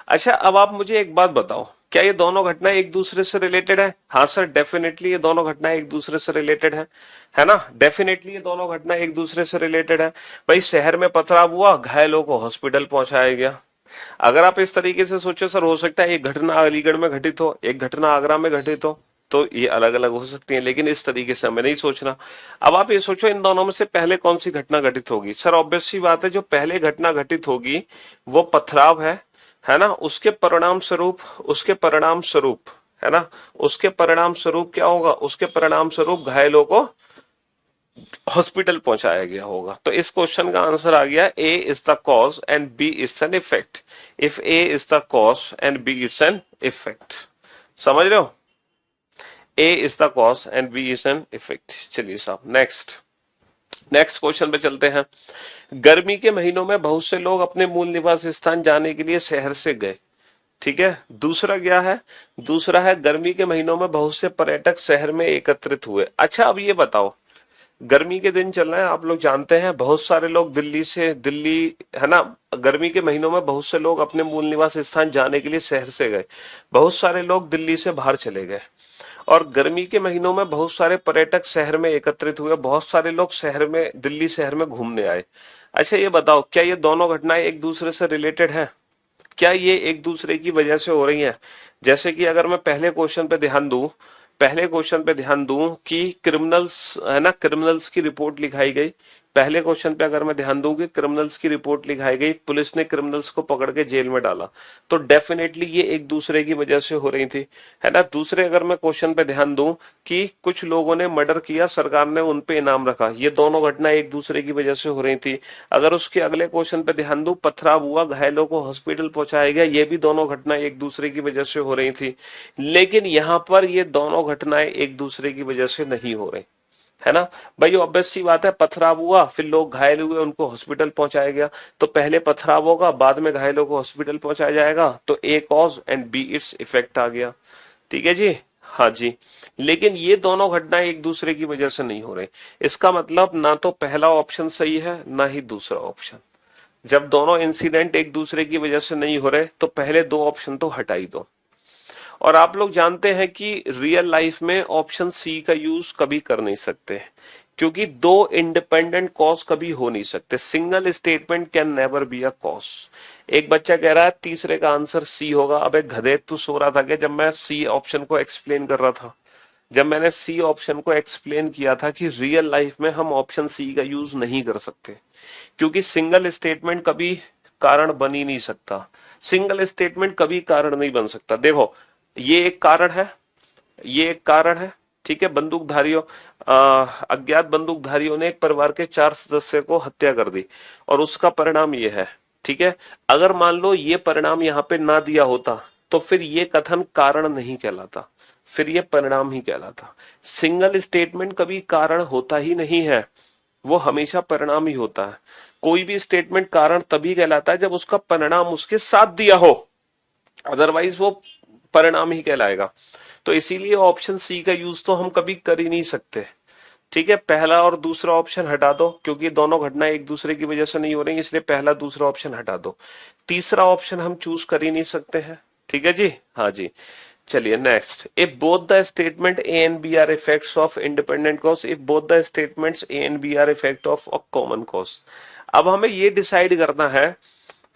अच्छा, अब आप मुझे एक बात बताओ, क्या ये दोनों घटनाएं एक दूसरे से रिलेटेड है? हाँ सर, डेफिनेटली ये दोनों घटनाएं एक दूसरे से रिलेटेड है ना। डेफिनेटली ये दोनों घटनाएं एक दूसरे से रिलेटेड है। भाई, शहर में पथराव हुआ, घायलों को हॉस्पिटल पहुंचाया गया। अगर आप इस तरीके से सोचो सर, हो सकता है एक घटना अलीगढ़ में घटित हो, एक घटना आगरा में घटित हो, तो ये अलग अलग हो सकती है, लेकिन इस तरीके से हमें नहीं सोचना। अब आप ये सोचो, इन दोनों में से पहले कौन सी घटना घटित होगी? सर ऑब्वियस सी बात है, जो पहले घटना घटित होगी वो पथराव है ना। उसके परिणाम स्वरूप है ना, उसके परिणाम स्वरूप क्या होगा? उसके परिणाम स्वरूप घायलों को हॉस्पिटल पहुंचाया गया होगा। तो इस क्वेश्चन का आंसर आ गया, A is the cause and B is an effect. If A is the cause and B is an effect, समझ रहे हो? A is the cause and B is an effect. चलिए साहब, नेक्स्ट नेक्स्ट क्वेश्चन पे चलते हैं। गर्मी के महीनों में बहुत से लोग अपने मूल निवास स्थान जाने के लिए शहर से गए। ठीक है। दूसरा क्या है? दूसरा है, गर्मी के महीनों में बहुत से पर्यटक शहर में एकत्रित हुए। अच्छा, अब ये बताओ, गर्मी के दिन चल रहे हैं, आप लोग जानते हैं बहुत सारे लोग दिल्ली है ना, गर्मी के महीनों में बहुत से लोग अपने मूल निवास स्थान जाने के लिए शहर से गए, बहुत सारे लोग दिल्ली से बाहर चले गए, और गर्मी के महीनों में बहुत सारे पर्यटक शहर में एकत्रित हुए, बहुत सारे लोग शहर में, दिल्ली शहर में घूमने आए। अच्छा, ये बताओ, क्या ये दोनों घटनाएं एक दूसरे से रिलेटेड है? क्या ये एक दूसरे की वजह से हो रही हैं? जैसे कि अगर मैं पहले क्वेश्चन पे ध्यान दूं कि क्रिमिनल्स, है ना, क्रिमिनल्स की रिपोर्ट लिखाई गई। पहले क्वेश्चन पे अगर मैं ध्यान दूं कि क्रिमिनल्स की रिपोर्ट लिखाई गई, पुलिस ने क्रिमिनल्स को पकड़ के जेल में डाला, तो डेफिनेटली ये एक दूसरे की वजह से हो रही थी, है ना। दूसरे अगर मैं क्वेश्चन पे ध्यान दूं कि कुछ लोगों ने मर्डर किया, सरकार ने उन पे इनाम रखा, ये दोनों घटना एक दूसरे की वजह से हो रही थी। अगर उसके अगले क्वेश्चन पे ध्यान दूं, पथराव हुआ, घायलों को हॉस्पिटल पहुंचाया गया, ये भी दोनों घटना एक दूसरे की वजह से हो रही थी। लेकिन यहां पर ये दोनों घटनाएं एक दूसरे की वजह से नहीं हो रही, है ना। भाई ऑब्वियस सी बात है, पथराव हुआ, फिर लोग घायल हुए, उनको हॉस्पिटल पहुंचाया गया, तो पहले पथराव होगा, बाद में घायलों को हॉस्पिटल पहुंचाया जाएगा, तो A cause and B it's effect आ गया। ठीक है जी, हाँ जी। लेकिन ये दोनों घटनाएं एक दूसरे की वजह से नहीं हो रही। इसका मतलब ना तो पहला ऑप्शन सही है, ना ही दूसरा ऑप्शन। जब दोनों इंसिडेंट एक दूसरे की वजह से नहीं हो रहे, तो पहले दो ऑप्शन तो हटा ही दो। और आप लोग जानते हैं कि रियल लाइफ में ऑप्शन सी का यूज कभी कर नहीं सकते, क्योंकि दो इंडिपेंडेंट कॉज कभी हो नहीं सकते। Single statement can never be a cause. एक बच्चा कह रहा है तीसरे का आंसर सी होगा। अबे गधे, तू सो रहा था क्या जब मैं सी ऑप्शन को एक्सप्लेन कर रहा था? जब मैंने सी ऑप्शन को एक्सप्लेन किया था कि रियल लाइफ में हम ऑप्शन सी का यूज नहीं कर सकते, क्योंकि सिंगल स्टेटमेंट कभी कारण बन ही नहीं सकता। सिंगल स्टेटमेंट कभी कारण नहीं बन सकता। देखो, ये एक कारण है, ये एक कारण है, ठीक है। अज्ञात बंदूकधारियों ने एक परिवार के 4 सदस्य को हत्या कर दी, और उसका परिणाम ये है, ठीक है। अगर मान लो ये परिणाम यहाँ पे ना दिया होता, तो फिर ये कथन कारण नहीं कहलाता, फिर ये परिणाम ही कहलाता। सिंगल स्टेटमेंट कभी कारण होता ही नहीं है, वो हमेशा परिणाम ही होता है। कोई भी स्टेटमेंट कारण तभी कहलाता है जब उसका परिणाम उसके साथ दिया हो, अदरवाइज वो परिणाम ही कहलाएगा। तो इसीलिए ऑप्शन सी का यूज तो हम कभी कर ही नहीं सकते। ठीक है, पहला और दूसरा ऑप्शन हटा दो, क्योंकि दोनों घटनाएं एक दूसरे की वजह से नहीं हो रही, इसलिए पहला दूसरा ऑप्शन हटा दो। तीसरा ऑप्शन हम चूज कर ही नहीं सकते हैं। ठीक है जी, हाँ जी। चलिए next, if both the statement A and B are effects of independent cause, if both the statements A and B are effect of a common cause. अब हमें ये डिसाइड करना है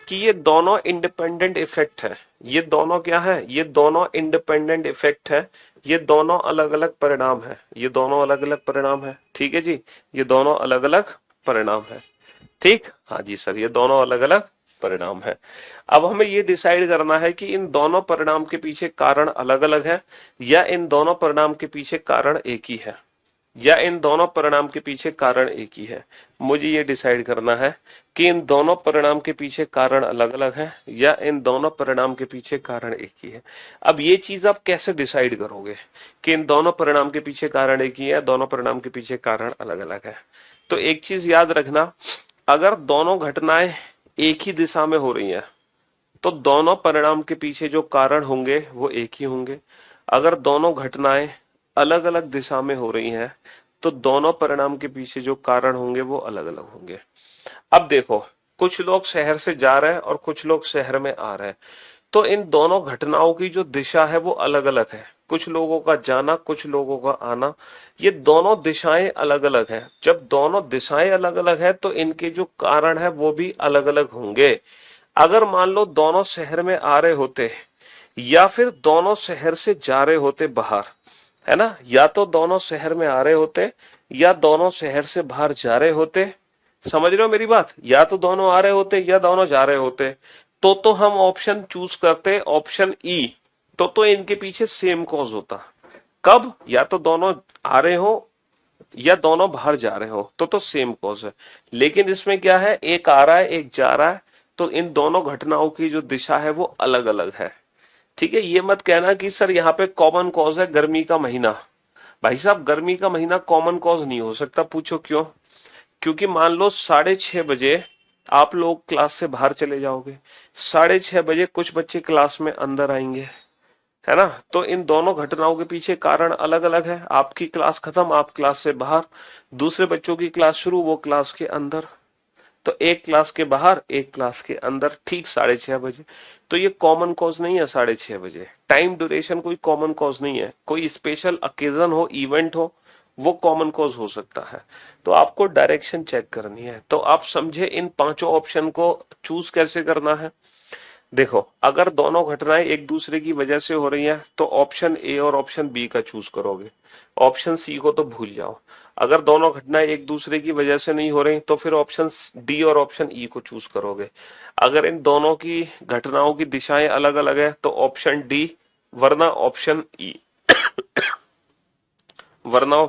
कि ये दोनों इंडिपेंडेंट इफेक्ट है। ये दोनों क्या है? ये दोनों इंडिपेंडेंट इफेक्ट है, ये दोनों अलग अलग परिणाम है, ये दोनों अलग अलग परिणाम है। ठीक है जी, ये दोनों अलग अलग परिणाम है। ठीक, हाँ जी सर, ये दोनों अलग अलग परिणाम है। अब हमें ये डिसाइड करना है कि इन दोनों परिणाम के पीछे कारण अलग अलग है, या इन दोनों परिणाम के पीछे कारण एक ही है। या इन दोनों परिणाम के पीछे कारण एक ही है। मुझे ये डिसाइड करना है कि इन दोनों परिणाम के पीछे कारण अलग अलग है या इन दोनों परिणाम के पीछे कारण एक ही है। अब ये चीज आप कैसे डिसाइड करोगे कि इन दोनों परिणाम के पीछे कारण एक ही है, दोनों परिणाम के पीछे कारण अलग अलग है? तो एक चीज याद रखना, अगर दोनों घटनाएं एक ही दिशा में हो रही हैं तो दोनों परिणाम के पीछे जो कारण होंगे वो एक ही होंगे। अगर दोनों घटनाएं अलग अलग दिशा में हो रही हैं तो दोनों परिणाम के पीछे जो कारण होंगे वो अलग अलग होंगे। अब देखो, कुछ लोग शहर से जा रहे हैं और कुछ लोग शहर में आ रहे हैं, तो इन दोनों घटनाओं की जो दिशा है वो अलग अलग है। कुछ लोगों का जाना, कुछ लोगों का आना, ये दोनों दिशाएं अलग अलग हैं। जब दोनों दिशाएं अलग अलग है तो इनके जो कारण है वो भी अलग अलग होंगे। अगर मान लो दोनों शहर में आ रहे होते या फिर दोनों शहर से जा रहे होते बाहर, है ना, या तो दोनों शहर में आ रहे होते या दोनों शहर से बाहर जा रहे होते, समझ रहे हो मेरी बात, या तो दोनों आ रहे होते या दोनों जा रहे होते, तो हम ऑप्शन चूज करते ऑप्शन ई। तो इनके पीछे सेम कॉज होता। कब? या तो दोनों आ रहे हो या दोनों बाहर जा रहे हो, तो सेम कॉज है। लेकिन इसमें क्या है, एक आ रहा है एक जा रहा है, तो इन दोनों घटनाओं की जो दिशा है वो अलग अलग है। ठीक है, ये मत कहना कि सर यहाँ पे कॉमन कॉज है गर्मी का महीना। भाई साहब, गर्मी का महीना कॉमन कॉज नहीं हो सकता। पूछो क्यों? क्योंकि मान लो 6:30 बजे आप लोग क्लास से बाहर चले जाओगे, 6:30 बजे कुछ बच्चे क्लास में अंदर आएंगे, है ना, तो इन दोनों घटनाओं के पीछे कारण अलग अलग है। आपकी क्लास खत्म, आप क्लास से बाहर, दूसरे बच्चों की क्लास शुरू, वो क्लास के अंदर। तो एक क्लास के बाहर एक क्लास के अंदर, ठीक 6:30 बजे। तो ये कॉमन कॉज नहीं है। 6:30 बजे टाइम ड्यूरेशन कोई कॉमन कॉज नहीं है। कोई स्पेशल ओकेजन हो, इवेंट हो, वो कॉमन कॉज हो सकता है। तो आपको डायरेक्शन चेक करनी है। तो आप समझे इन पांचों ऑप्शन को चूज कैसे करना है। देखो, अगर दोनों घटनाएं एक दूसरे की वजह से हो रही हैं तो ऑप्शन ए और ऑप्शन बी का चूज करोगे, ऑप्शन सी को तो भूल जाओ। अगर दोनों घटनाएं एक दूसरे की वजह से नहीं हो रही तो फिर ऑप्शन डी और ऑप्शन ई को चूज करोगे। अगर इन दोनों की घटनाओं की दिशाएं अलग अलग है तो ऑप्शन डी, वरना ऑप्शन ई, वरना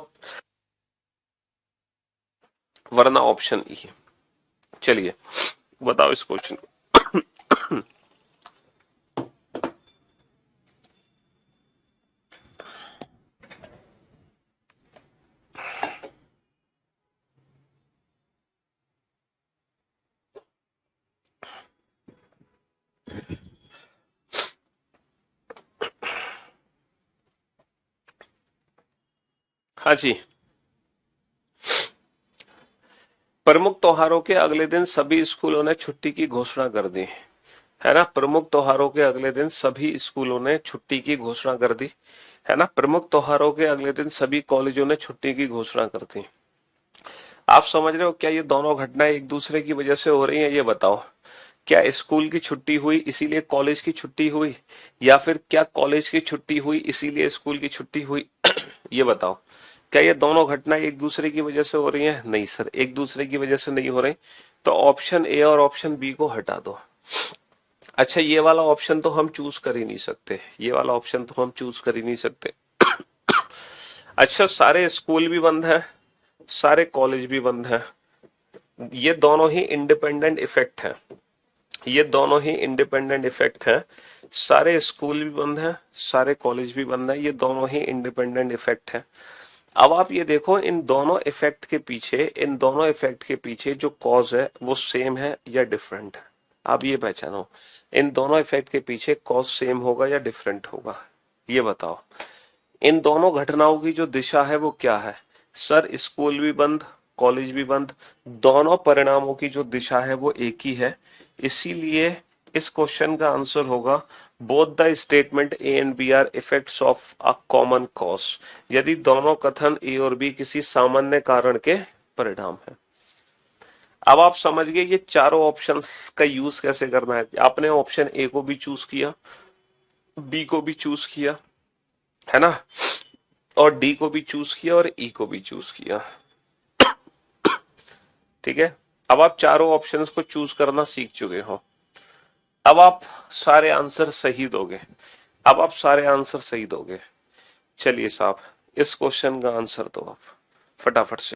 वरना ऑप्शन ई। चलिए बताओ इस क्वेश्चन को। हाँ जी। प्रमुख त्योहारों के अगले दिन सभी स्कूलों ने छुट्टी की घोषणा कर दी, है ना। प्रमुख त्योहारों के अगले दिन सभी स्कूलों ने छुट्टी की घोषणा कर दी, है ना। प्रमुख त्योहारों के अगले दिन सभी कॉलेजों ने छुट्टी की घोषणा कर दी। आप समझ रहे हो, क्या ये दोनों घटनाएं एक दूसरे की वजह से हो रही हैं? ये बताओ, क्या स्कूल की छुट्टी हुई इसीलिए कॉलेज की छुट्टी हुई, या फिर क्या कॉलेज की छुट्टी हुई इसीलिए स्कूल की छुट्टी हुई? ये बताओ, क्या ये दोनों घटनाएं एक दूसरे की वजह से हो रही हैं? नहीं सर, एक दूसरे की वजह से नहीं हो रही। तो ऑप्शन ए और ऑप्शन बी को हटा दो। अच्छा, ये वाला ऑप्शन तो हम चूज कर ही नहीं सकते, ये वाला ऑप्शन तो हम चूज कर ही नहीं सकते। अच्छा, सारे स्कूल भी बंद हैं, सारे कॉलेज भी बंद हैं, ये दोनों ही इंडिपेंडेंट इफेक्ट हैं, ये दोनों ही इंडिपेंडेंट इफेक्ट हैं। सारे स्कूल भी बंद हैं, सारे कॉलेज भी बंद हैं, ये दोनों ही इंडिपेंडेंट इफेक्ट हैं। अब आप ये देखो, इन दोनों इफेक्ट के पीछे, इन दोनों इफेक्ट के पीछे जो कॉज है वो सेम है या डिफरेंट है। आप ये पहचानो, इन दोनों इफेक्ट के पीछे कॉज सेम होगा या डिफरेंट होगा। ये बताओ, इन दोनों घटनाओं की जो दिशा है वो क्या है? सर, स्कूल भी बंद, कॉलेज भी बंद, दोनों परिणामों की जो दिशा है वो एक ही है। इसीलिए इस क्वेश्चन का आंसर होगा both the statement A and B are effects of a common cause, यदि दोनों कथन ए और बी किसी सामान्य कारण के परिणाम है। अब आप समझ गए ये चारों ऑप्शंस का यूज कैसे करना है। आपने ऑप्शन ए को भी चूज किया, बी को भी चूज किया, है ना, और डी को भी चूज किया और ई को भी चूज किया। ठीक है, अब आप चारों ऑप्शंस को चूज करना सीख चुके हो। अब आप सारे आंसर सही दोगे, अब आप सारे आंसर सही दोगे। चलिए साहब, इस क्वेश्चन का आंसर दो आप। फटाफट से।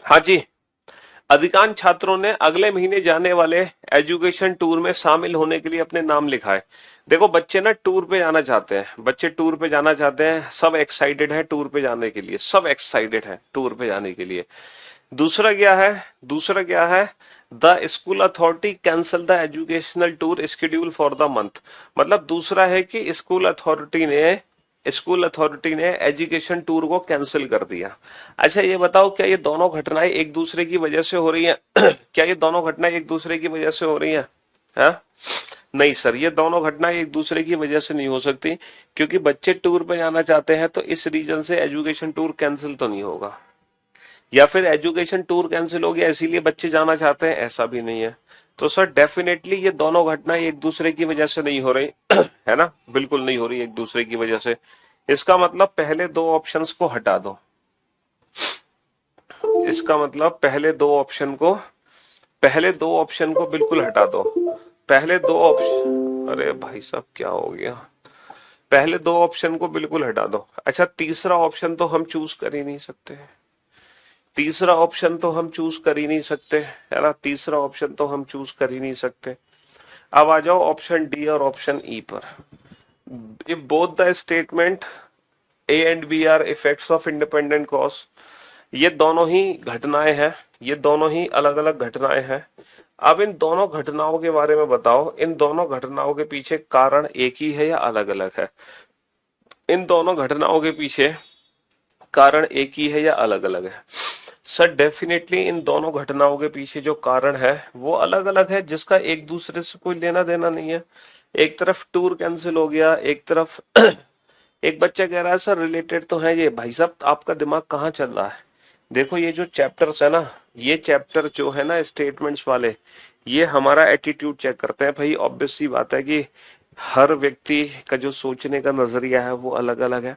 हाँ जी। अधिकांश छात्रों ने अगले महीने जाने वाले एजुकेशन टूर में शामिल होने के लिए अपने नाम लिखा है। देखो बच्चे ना टूर पे जाना चाहते हैं, बच्चे टूर पे जाना चाहते हैं, सब एक्साइटेड है टूर पे जाने के लिए, सब एक्साइटेड है टूर पे जाने के लिए। दूसरा क्या है, दूसरा क्या है, the school authority cancel the educational tour schedule for the month. मतलब दूसरा है कि स्कूल अथॉरिटी ने एजुकेशन टूर को कैंसिल कर दिया। अच्छा ये बताओ क्या ये दोनों घटनाएं एक दूसरे की वजह से हो रही हैं? क्या ये दोनों घटनाएं एक दूसरे की वजह से हो रही हैं? हाँ? नहीं सर, ये दोनों घटनाएं एक दूसरे की वजह से नहीं हो सकती, क्योंकि बच्चे टूर पे जाना चाहते हैं तो इस रीजन से एजुकेशन टूर कैंसिल तो नहीं होगा। या फिर एजुकेशन टूर कैंसिल हो गया इसीलिए बच्चे जाना चाहते हैं, ऐसा भी नहीं है। तो सर डेफिनेटली ये दोनों घटनाएं एक दूसरे की वजह से नहीं हो रही है ना, बिल्कुल नहीं हो रही एक दूसरे की वजह से। इसका मतलब पहले दो ऑप्शंस को हटा दो। इसका मतलब पहले दो ऑप्शन को बिल्कुल हटा दो। पहले दो ऑप्शन, अरे भाई साहब क्या हो गया, पहले दो ऑप्शन को बिल्कुल हटा दो। अच्छा तीसरा ऑप्शन तो हम चूज कर ही नहीं सकते, तीसरा ऑप्शन तो हम चूज कर ही नहीं सकते, है ना, तीसरा ऑप्शन तो हम चूज कर ही नहीं सकते। अब आ जाओ ऑप्शन डी और ऑप्शन ई पर। If both the statement A and B are effects of independent cause, ये दोनों ही घटनाएं हैं, ये दोनों ही अलग अलग घटनाएं हैं। अब इन दोनों घटनाओं के बारे में बताओ, इन दोनों घटनाओं के पीछे कारण एक ही है या अलग अलग है? इन दोनों घटनाओं के पीछे कारण एक ही है या अलग अलग है? सर डेफिनेटली इन दोनों घटनाओं के पीछे जो कारण है वो अलग अलग है, जिसका एक दूसरे से कोई लेना देना नहीं है। एक तरफ टूर कैंसिल हो गया, एक तरफ एक बच्चा कह रहा है सर रिलेटेड तो है ये। भाई साहब आपका दिमाग कहाँ चल रहा है? देखो ये जो चैप्टर्स है ना, ये चैप्टर जो है ना स्टेटमेंट्स वाले, ये हमारा एटीट्यूड चेक करते हैं भाई। ऑब्वियस सी बात है कि हर व्यक्ति का जो सोचने का नजरिया है वो अलग अलग है,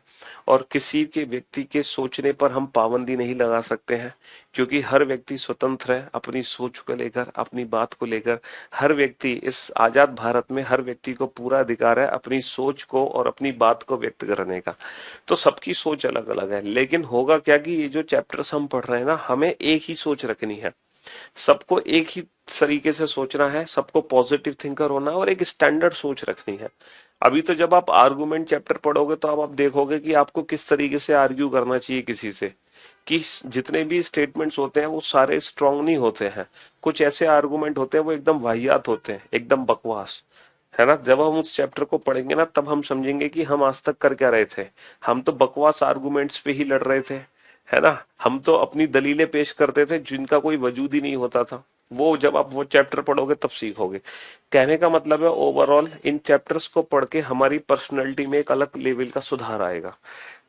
और किसी के व्यक्ति के सोचने पर हम पाबंदी नहीं लगा सकते हैं, क्योंकि हर व्यक्ति स्वतंत्र है अपनी सोच को लेकर, अपनी बात को लेकर। हर व्यक्ति इस आजाद भारत में, हर व्यक्ति को पूरा अधिकार है अपनी सोच को और अपनी बात को व्यक्त करने का। तो सबकी सोच अलग अलग है, लेकिन होगा क्या कि ये जो चैप्टर्स हम पढ़ रहे हैं ना, हमें एक ही सोच रखनी है, सबको एक ही तरीके से सोचना है, सबको पॉजिटिव थिंकर होना है और एक स्टैंडर्ड सोच रखनी है। अभी तो जब आप आर्गुमेंट चैप्टर पढ़ोगे तो अब आप देखोगे कि आपको किस तरीके से आर्ग्यू करना चाहिए किसी से, कि जितने भी स्टेटमेंट्स होते हैं वो सारे स्ट्रांग नहीं होते हैं। कुछ ऐसे आर्गुमेंट होते हैं वो एकदम वाहियात होते हैं, एकदम बकवास, है ना। जब हम उस चैप्टर को पढ़ेंगे ना तब हम समझेंगे कि हम आज तक कर क्या रहे थे। हम तो बकवास आर्गुमेंट्स पे ही लड़ रहे थे, है ना। हम तो अपनी दलीलें पेश करते थे जिनका कोई वजूद ही नहीं होता था। वो जब आप वो चैप्टर पढ़ोगे तब सीखोगे। कहने का मतलब है ओवरऑल इन चैप्टर्स को पढ़ के हमारी पर्सनैलिटी में एक अलग लेवल का सुधार आएगा।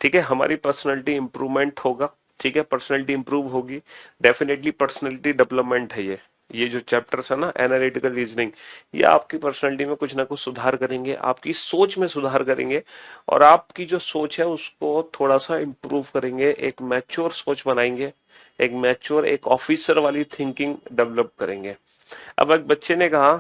ठीक है, हमारी पर्सनैलिटी इंप्रूवमेंट होगा। ठीक है, पर्सनैलिटी इंप्रूव होगी, डेफिनेटली पर्सनैलिटी डेवलपमेंट है ये जो चैप्टर्स है ना एनालिटिकल रीजनिंग, ये आपकी पर्सनैलिटी में कुछ ना कुछ सुधार करेंगे, आपकी सोच में सुधार करेंगे, और आपकी जो सोच है उसको थोड़ा सा इंप्रूव करेंगे, एक मैच्योर सोच बनाएंगे, एक मैच्योर एक ऑफिसर वाली थिंकिंग डेवलप करेंगे। अब एक बच्चे ने कहा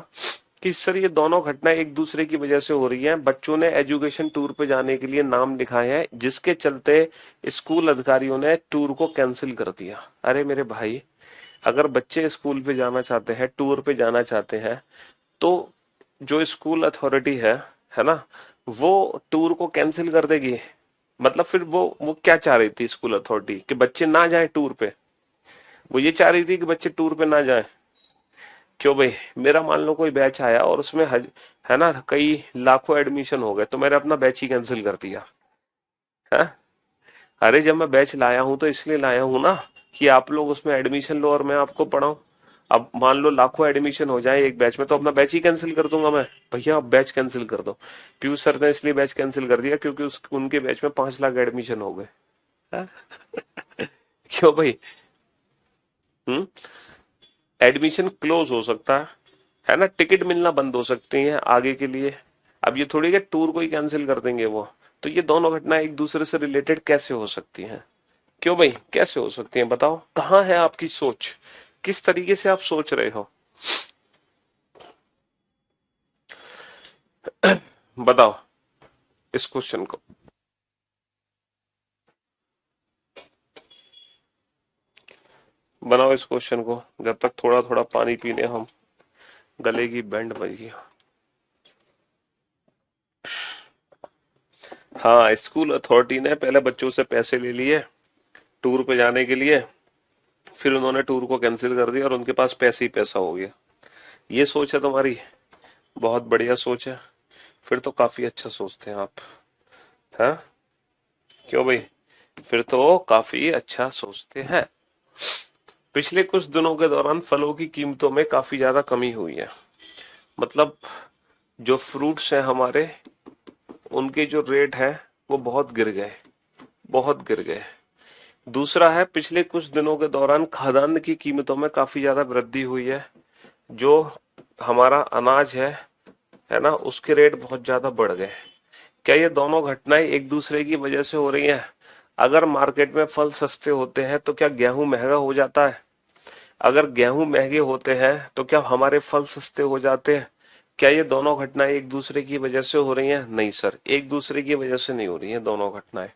कि सर ये दोनों घटनाएं एक दूसरे की वजह से हो रही हैं, बच्चों ने एजुकेशन टूर पे जाने के लिए नाम लिखाए हैं जिसके चलते स्कूल अधिकारियों ने टूर को कैंसिल कर दिया। अरे मेरे भाई, अगर बच्चे स्कूल पे जाना चाहते हैं, टूर पे जाना चाहते हैं, तो जो स्कूल अथॉरिटी है ना, वो टूर को कैंसिल कर देगी। मतलब फिर वो क्या चाह रही थी स्कूल अथॉरिटी, कि बच्चे ना जाएं टूर पे? वो ये चाह रही थी कि बच्चे टूर पे ना जाएं। क्यों भाई, मेरा मान लो कोई बैच आया और उसमें है ना कई लाखों एडमिशन हो गए, तो मैंने अपना बैच ही कैंसिल कर दिया है? अरे जब मैं बैच लाया हूं तो इसलिए लाया हूं ना कि आप लोग उसमें एडमिशन लो और मैं आपको पढ़ाऊं। अब मान लो लाखों एडमिशन हो जाए एक बैच में, तो अपना बैच ही कैंसिल कर दूंगा मैं, भैया आप बैच कैंसिल कर दो। पीयूष सर ने इसलिए बैच कैंसिल कर दिया क्योंकि उनके बैच में 5 लाख एडमिशन हो गए। हाँ? क्यों भाई? हम्म। एडमिशन क्लोज हो सकता है ना, टिकट मिलना बंद हो सकती है आगे के लिए। अब ये थोड़ी कि टूर को ही कैंसिल कर देंगे वो। तो ये दोनों घटनाएं एक दूसरे से रिलेटेड कैसे हो सकती हैं? क्यों भाई, कैसे हो सकती हैं? बताओ, कहाँ है आपकी सोच, किस तरीके से आप सोच रहे हो, बताओ इस क्वेश्चन को। बनाओ इस क्वेश्चन को, जब तक थोड़ा थोड़ा पानी पीने हम, गले की बैंड बजी। हाँ, स्कूल अथॉरिटी ने पहले बच्चों से पैसे ले लिए टूर पे जाने के लिए, फिर उन्होंने टूर को कैंसिल कर दिया और उनके पास पैसे ही पैसा हो गया। ये सोच है तुम्हारी? बहुत बढ़िया सोच है। फिर तो काफी अच्छा सोचते हैं आप। हाँ, क्यों भाई, फिर तो काफी अच्छा सोचते हैं। पिछले कुछ दिनों के दौरान फलों की कीमतों में काफी ज्यादा कमी हुई है। मतलब जो फ्रूट्स हैं हमारे, उनके जो रेट है वो बहुत गिर गए, बहुत गिर गए। दूसरा है, पिछले कुछ दिनों के दौरान खाद्यान्न की कीमतों में काफी ज्यादा वृद्धि हुई है। जो हमारा अनाज है ना, उसके रेट बहुत ज्यादा बढ़ गए। क्या ये दोनों घटनाएं एक दूसरे की वजह से हो रही हैं? अगर मार्केट में फल सस्ते होते हैं तो क्या गेहूं महंगा हो जाता है? अगर गेहूं महंगे होते हैं तो क्या हमारे फल सस्ते हो जाते हैं? क्या ये दोनों घटनाएं एक दूसरे की वजह से हो रही हैं? नहीं सर, एक दूसरे की वजह से नहीं हो रही हैं दोनों घटनाएं।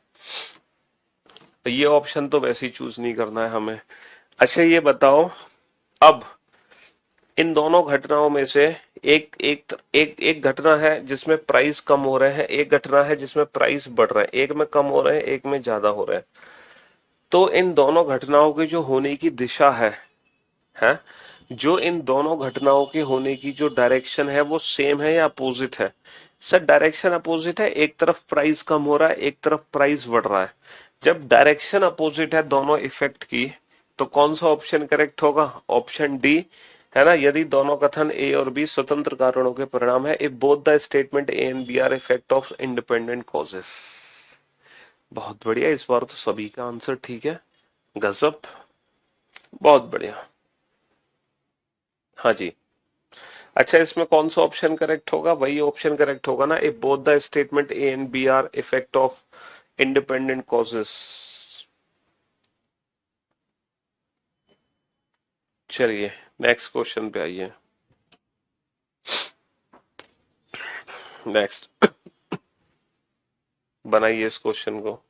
ये ऑप्शन तो वैसे ही चूज नहीं करना है हमें। अच्छा ये बताओ, अब इन दोनों घटनाओं में से एक एक एक एक घटना है जिसमें प्राइस कम हो रहे हैं, एक घटना है जिसमें प्राइस बढ़ रहे हैं, एक में कम हो रहे हैं एक में ज्यादा हो रहे हैं। तो इन दोनों घटनाओं की जो होने की दिशा है, जो इन दोनों घटनाओं के होने की जो डायरेक्शन है वो सेम है या अपोजिट है? सर डायरेक्शन अपोजिट है, एक तरफ प्राइस कम हो रहा है एक तरफ प्राइस बढ़ रहा है। जब डायरेक्शन अपोजिट है दोनों इफेक्ट की, तो कौन सा ऑप्शन करेक्ट होगा? ऑप्शन डी, है ना। यदि दोनों कथन ए और बी स्वतंत्र कारणों के परिणाम है, if both the statement A and B are effect of independent causes. बहुत बढ़िया, इस बार तो सभी का आंसर ठीक है, गजब, बहुत बढ़िया। हाँ जी। अच्छा, इसमें कौन सा ऑप्शन करेक्ट होगा? वही ऑप्शन करेक्ट होगा ना, if both the statement A and B are effect of independent causes. चलिए नेक्स्ट क्वेश्चन पे आइए। नेक्स्ट बनाइए इस क्वेश्चन को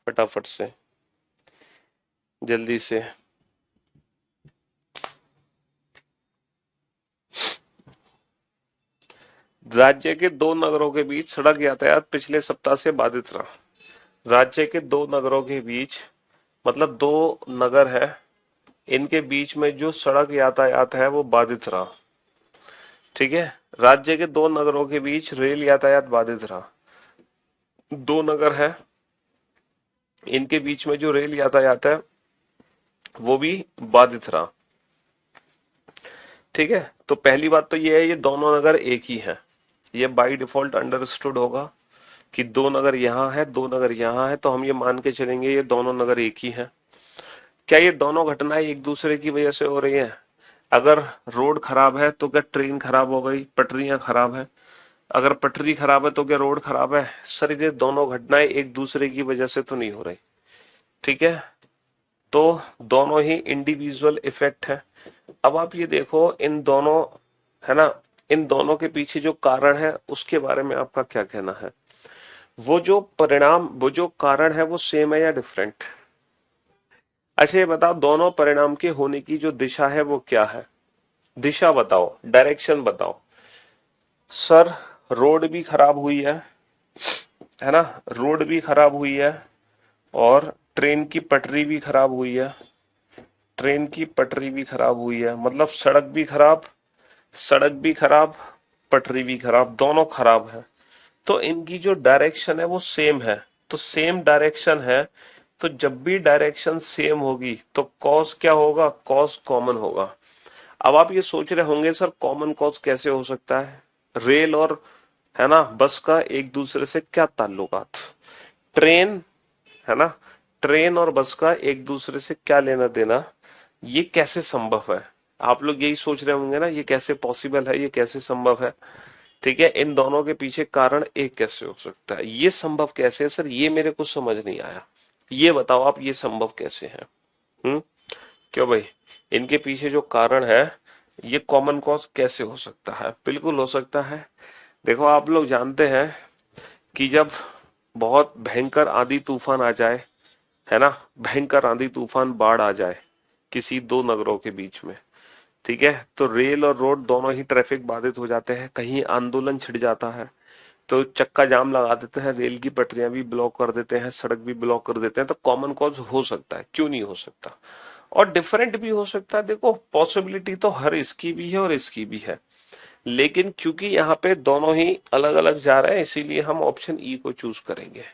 फटाफट से, जल्दी से। राज्य के दो नगरों के बीच सड़क यातायात पिछले सप्ताह से बाधित रहा। राज्य के दो नगरों के बीच, मतलब दो नगर है, इनके बीच में जो सड़क यातायात है वो बाधित रहा। ठीक है, राज्य के दो नगरों के बीच रेल यातायात बाधित रहा। दो नगर है, इनके बीच में जो रेल यातायात है वो भी बाधित रहा। ठीक है, तो पहली बात तो ये है, ये दोनों नगर एक ही हैं, ये बाय डिफॉल्ट अंडरस्टूड होगा कि दो नगर यहाँ है, दो नगर यहाँ है, तो हम ये मान के चलेंगे ये दोनों नगर एक ही हैं। क्या ये दोनों घटनाएं एक दूसरे की वजह से हो रही हैं? अगर रोड खराब है तो क्या ट्रेन खराब हो गई, पटरियां खराब है? अगर पटरी खराब है तो क्या रोड खराब है? सर ये दोनों घटनाएं एक दूसरे की वजह से तो नहीं हो रही। ठीक है, तो दोनों ही इंडिविजुअल इफेक्ट है। अब आप ये देखो इन दोनों, है ना, इन दोनों के पीछे जो कारण है उसके बारे में आपका क्या कहना है? वो जो परिणाम, वो जो कारण है वो सेम है या डिफरेंट? अच्छा ये बताओ, दोनों परिणाम के होने की जो दिशा है वो क्या है? दिशा बताओ, डायरेक्शन बताओ। सर रोड भी खराब हुई है ना, रोड भी खराब हुई है और ट्रेन की पटरी भी खराब हुई है, ट्रेन की पटरी भी खराब हुई है, मतलब सड़क भी खराब, सड़क भी खराब, पटरी भी खराब, दोनों खराब है। तो इनकी जो डायरेक्शन है वो सेम है। तो सेम डायरेक्शन है, तो जब भी डायरेक्शन सेम होगी तो कॉस क्या होगा? कॉस कॉमन होगा। अब आप ये सोच रहे होंगे सर कॉमन कॉज कैसे हो सकता है? रेल और, है ना, बस का एक दूसरे से क्या ताल्लुकात? ट्रेन, है ना, ट्रेन और बस का एक दूसरे से क्या लेना देना? ये कैसे संभव है? आप लोग यही सोच रहे होंगे ना, ये कैसे पॉसिबल है, ये कैसे संभव है? ठीक है, इन दोनों के पीछे कारण एक कैसे हो सकता है? ये संभव कैसे है सर? ये मेरे को समझ नहीं आया। ये बताओ आप, ये संभव कैसे है? हम्म, क्यों भाई, इनके पीछे जो कारण है ये कॉमन कॉज कैसे हो सकता है? बिल्कुल हो सकता है। देखो आप लोग जानते हैं कि जब बहुत भयंकर आंधी तूफान आ जाए, है ना, भयंकर आंधी तूफान बाढ़ आ जाए किसी दो नगरों के बीच में, ठीक है, तो रेल और रोड दोनों ही ट्रैफिक बाधित हो जाते हैं, कहीं आंदोलन छिड़ जाता है तो चक्का जाम लगा देते हैं, रेल की पटरियां भी ब्लॉक कर देते हैं, सड़क भी ब्लॉक कर देते हैं। तो कॉमन कॉज हो सकता है, क्यों नहीं हो सकता? और डिफरेंट भी हो सकता है। देखो पॉसिबिलिटी तो हर इसकी भी है और इसकी भी है, लेकिन क्योंकि यहाँ पे दोनों ही अलग अलग जा रहे हैं इसीलिए हम ऑप्शन ई को चूज करेंगे।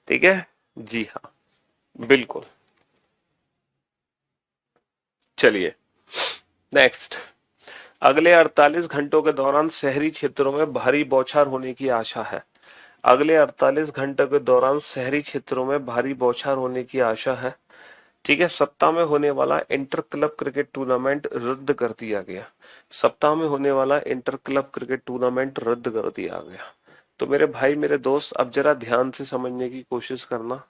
ठीक है, जी हाँ, बिल्कुल। चलिए नेक्स्ट। अगले 48 घंटों के दौरान शहरी क्षेत्रों में भारी बौछार होने की आशा है। अगले 48 घंटों के दौरान शहरी क्षेत्रों में भारी बौछार होने की आशा है। ठीक है, सप्ताह में होने वाला इंटर क्लब क्रिकेट टूर्नामेंट रद्द कर दिया गया। सप्ताह में होने वाला इंटर क्लब क्रिकेट टूर्नामेंट रद्द कर दिया गया। तो मेरे भाई मेरे दोस्त अब जरा ध्यान से समझने की कोशिश करना।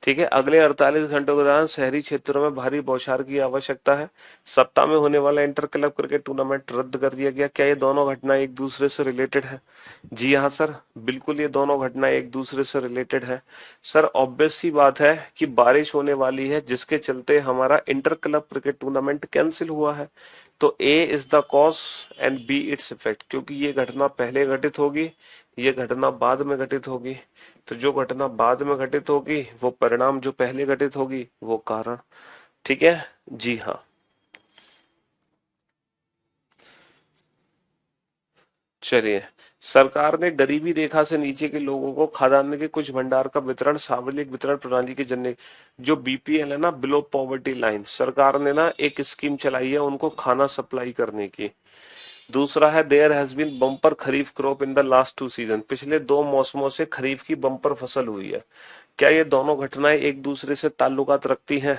ठीक है, अगले 48 घंटों के दौरान शहरी क्षेत्रों में भारी बौछार की आवश्यकता है। सप्ताह में होने वाला इंटर क्लब क्रिकेट टूर्नामेंट रद्द कर दिया गया। क्या ये दोनों घटनाएं एक दूसरे से रिलेटेड है? जी हाँ सर, बिल्कुल ये दोनों घटनाएं एक दूसरे से रिलेटेड है। सर ऑब्वियस सी बात है कि बारिश होने वाली है जिसके चलते हमारा inter club cricket tournament cancel हुआ है। तो A is the cause and B it's effect, क्योंकि ये घटना पहले घटित होगी, ये घटना बाद में घटित होगी। तो जो घटना बाद में घटित होगी वो परिणाम, जो पहले घटित होगी वो कारण। ठीक है, जी हाँ। चलिए, सरकार ने गरीबी रेखा से नीचे के लोगों को खाद्यान्न के कुछ भंडार का वितरण सार्वजनिक वितरण प्रणाली के जरिए, जो बीपीएल है ना, बिलो पॉवर्टी लाइन, सरकार ने ना एक स्कीम चलाई है उनको खाना सप्लाई करने की। दूसरा है there has been bumper kharif crop in the last two season, पिछले दो मौसमों से खरीफ की बम्पर फसल हुई है। क्या ये दोनों घटनाएं एक दूसरे से ताल्लुकात रखती हैं?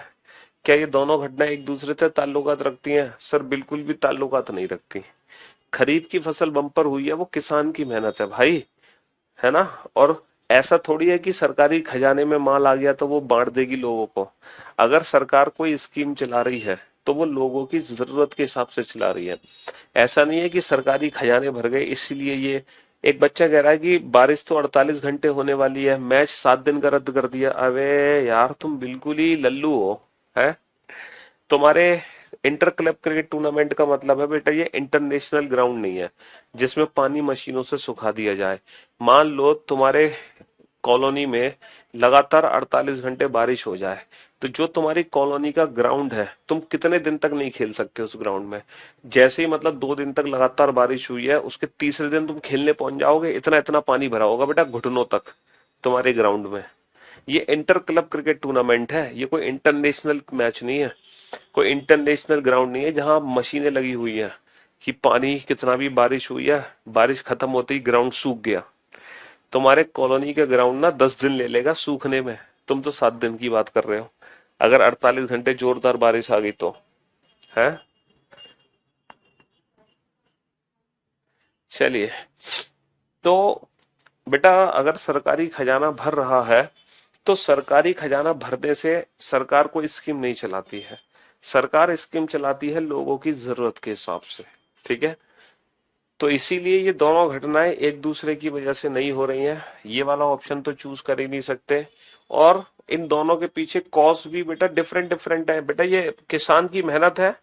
क्या ये दोनों घटनाएं एक दूसरे से ताल्लुकात रखती हैं? सर बिल्कुल भी ताल्लुकात नहीं रखती। खरीफ की फसल बम्पर हुई है वो किसान की मेहनत है भाई, है ना। और ऐसा थोड़ी है कि सरकारी खजाने में माल आ गया तो वो बांट देगी लोगों को। अगर सरकार कोई स्कीम चला रही है तो वो लोगों की जरूरत के हिसाब से चला रही है। ऐसा नहीं है कि सरकारी खजाने भर गए इसीलिए ये। एक बच्चा कह रहा है कि बारिश तो 48 घंटे होने वाली है, मैच 7 दिन का रद्द कर दिया। अबे यार तुम बिल्कुल ही लल्लू हो, है। तुम्हारे इंटर क्लब क्रिकेट टूर्नामेंट का मतलब है बेटा ये इंटरनेशनल ग्राउंड नहीं है जिसमें पानी मशीनों से सुखा दिया जाए। मान लो तुम्हारे कॉलोनी में लगातार 48 घंटे बारिश हो जाए, तो जो तुम्हारी कॉलोनी का ग्राउंड है तुम कितने दिन तक नहीं खेल सकते उस ग्राउंड में। जैसे ही मतलब 2 दिन तक लगातार बारिश हुई है उसके तीसरे दिन तुम खेलने पहुंच जाओगे, इतना इतना पानी भरा होगा बेटा घुटनों तक तुम्हारे ग्राउंड में। ये इंटर क्लब क्रिकेट टूर्नामेंट है, ये कोई इंटरनेशनल मैच नहीं है, कोई इंटरनेशनल ग्राउंड नहीं है जहां मशीनें लगी हुई है कि पानी कितना भी बारिश हुई है, बारिश खत्म होते ही ग्राउंड सूख गया। तुम्हारे कॉलोनी के ग्राउंड ना 10 दिन ले लेगा सूखने में, तुम तो 7 दिन की बात कर रहे हो, अगर 48 घंटे जोरदार बारिश आ गई तो। है। चलिए, तो बेटा अगर सरकारी खजाना भर रहा है तो सरकारी खजाना भरने से सरकार कोई स्कीम नहीं चलाती है। सरकार स्कीम चलाती है लोगों की जरूरत के हिसाब से। ठीक है। तो इसीलिए ये दोनों घटनाएं एक दूसरे की वजह से नहीं हो रही हैं, ये वाला ऑप्शन तो चूज कर ही नहीं सकते। और इन दोनों के पीछे कॉज भी बेटा डिफरेंट डिफरेंट है। बेटा ये किसान की मेहनत है,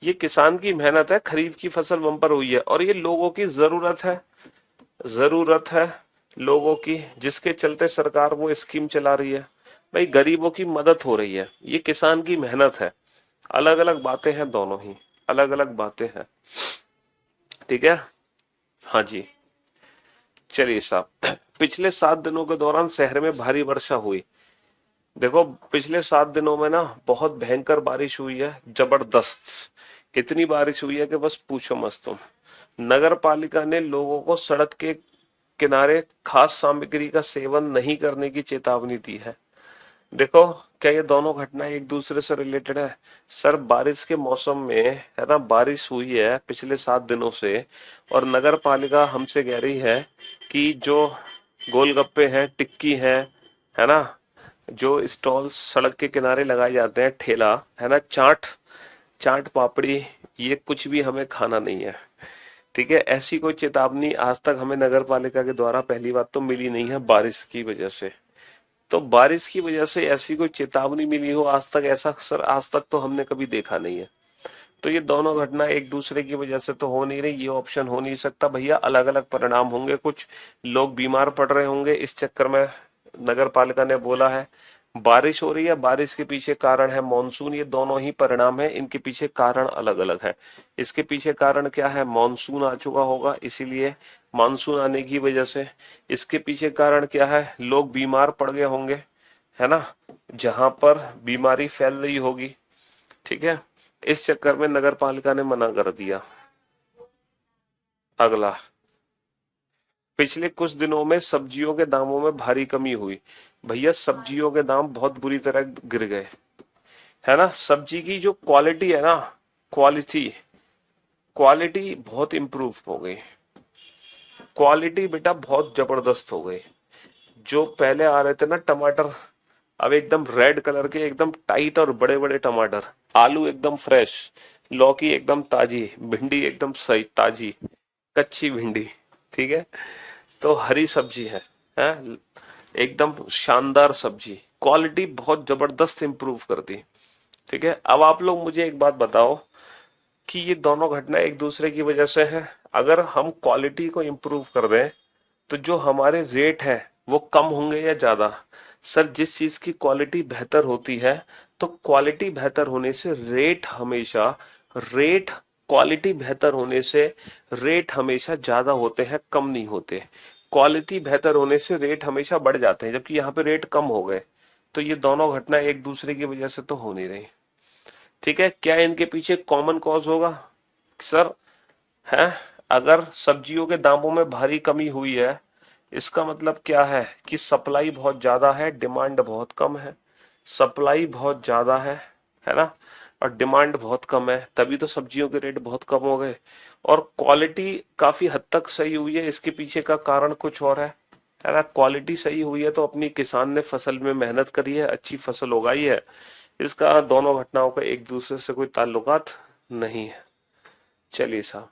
ये किसान की मेहनत है, खरीफ की फसल बम्पर हुई है, और ये लोगों की जरूरत है, जरूरत है लोगों की, जिसके चलते सरकार वो स्कीम चला रही है। भाई गरीबों की मदद हो रही है, ये किसान की मेहनत है। अलग अलग बातें हैं दोनों ही, अलग अलग बातें हैं। ठीक है। हाँ जी। चलिए साहब, पिछले 7 दिनों के दौरान शहर में भारी वर्षा हुई। देखो पिछले 7 दिनों में ना बहुत भयंकर बारिश हुई है, जबरदस्त। इतनी बारिश हुई है कि बस पूछो मत तुम। नगर पालिका ने लोगों को सड़क के किनारे खास सामग्री का सेवन नहीं करने की चेतावनी दी है। देखो, क्या ये दोनों घटनाएं एक दूसरे से रिलेटेड है? सर बारिश के मौसम में है ना, बारिश हुई है पिछले 7 दिनों से, और नगर पालिका हमसे कह रही है कि जो गोलगप्पे हैं, टिक्की है ना, जो स्टॉल्स सड़क के किनारे लगाए जाते हैं, ठेला है ना, चाट चाट पापड़ी, ये कुछ भी हमें खाना नहीं है। ठीक है। ऐसी कोई चेतावनी आज तक हमें नगर पालिका के द्वारा पहली बात तो मिली नहीं है बारिश की वजह से। तो बारिश की वजह से ऐसी कोई चेतावनी मिली हो आज तक, ऐसा सर आज तक तो हमने कभी देखा नहीं है। तो ये दोनों घटना एक दूसरे की वजह से तो हो नहीं रही, ये ऑप्शन हो नहीं सकता भैया। अलग अलग परिणाम होंगे, कुछ लोग बीमार पड़ रहे होंगे इस चक्कर में। नगर पालिका ने बोला है बारिश हो रही है, बारिश के पीछे कारण है मानसून, ये दोनों ही परिणाम है, इनके पीछे कारण अलग अलग है। इसके पीछे कारण क्या है? मानसून आ चुका होगा इसीलिए, मानसून आने की वजह से। इसके पीछे कारण क्या है? लोग बीमार पड़ गए होंगे, है ना, जहां पर बीमारी फैल रही होगी। ठीक है। इस चक्कर में नगर पालिका ने मना कर दिया। अगला, पिछले कुछ दिनों में सब्जियों के दामों में भारी कमी हुई। भैया सब्जियों के दाम बहुत बुरी तरह गिर गए, है ना। सब्जी की जो क्वालिटी है ना, क्वालिटी क्वालिटी बहुत इंप्रूव हो गई। क्वालिटी बेटा बहुत जबरदस्त हो गई। जो पहले आ रहे थे ना टमाटर, अब एकदम रेड कलर के, एकदम टाइट और बड़े बड़े टमाटर, आलू एकदम फ्रेश, लौकी एकदम ताजी, भिंडी एकदम सही ताजी, कच्ची भिंडी। ठीक है। तो हरी सब्जी है एकदम शानदार सब्जी, क्वालिटी बहुत जबरदस्त इंप्रूव कर दी। ठीक है। अब आप लोग मुझे एक बात बताओ कि ये दोनों घटना एक दूसरे की वजह से है। अगर हम क्वालिटी को इम्प्रूव कर दें तो जो हमारे रेट है वो कम होंगे या ज्यादा? सर जिस चीज की क्वालिटी बेहतर होती है, तो क्वालिटी बेहतर होने से रेट हमेशा, रेट क्वालिटी बेहतर होने से रेट हमेशा ज्यादा होते हैं, कम नहीं होते। क्वालिटी बेहतर होने से रेट हमेशा बढ़ जाते हैं, जबकि यहाँ पे रेट कम हो गए। तो ये दोनों घटना एक दूसरे की वजह से तो हो नहीं रही। ठीक है। क्या इनके पीछे कॉमन कॉज होगा? सर है, अगर सब्जियों के दामों में भारी कमी हुई है, इसका मतलब क्या है कि सप्लाई बहुत ज्यादा है, डिमांड बहुत कम है। सप्लाई बहुत ज्यादा है ना, और डिमांड बहुत कम है, तभी तो सब्जियों के रेट बहुत कम हो गए। और क्वालिटी काफी हद तक सही हुई है, इसके पीछे का कारण कुछ और है ना। क्वालिटी सही हुई है तो अपनी किसान ने फसल में मेहनत करी है, अच्छी फसल उगाई है। इसका दोनों घटनाओं का एक दूसरे से कोई ताल्लुकात नहीं है। चलिए साहब,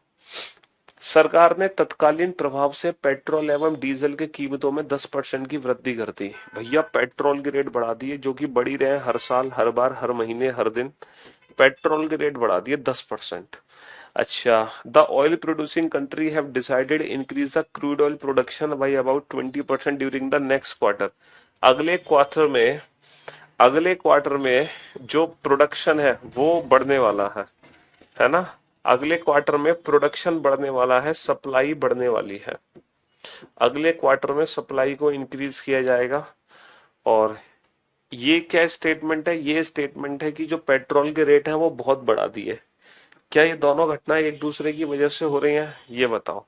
सरकार ने तत्कालीन प्रभाव से पेट्रोल एवं डीजल की कीमतों में 10% की वृद्धि कर दी। भैया पेट्रोल के रेट बढ़ा दिए, जो कि बढ़ी रहे हर साल, हर बार, हर महीने, हर दिन। पेट्रोल के रेट बढ़ा दिए 10%। अच्छा, the oil producing country have decided increase the crude oil production by about 20% during the next quarter. अगले क्वार्टर में, अगले क्वार्टर में जो प्रोडक्शन है वो बढ़ने वाला है ना। अगले क्वार्टर में प्रोडक्शन बढ़ने वाला है, सप्लाई बढ़ने वाली है। अगले क्वार्टर में सप्लाई को इंक्रीज किया जाएगा। और ये क्या स्टेटमेंट है? ये स्टेटमेंट है कि जो पेट्रोल के रेट हैं वो बहुत बढ़ा दिए। क्या ये दोनों घटनाएं एक दूसरे की वजह से हो रही हैं? ये बताओ।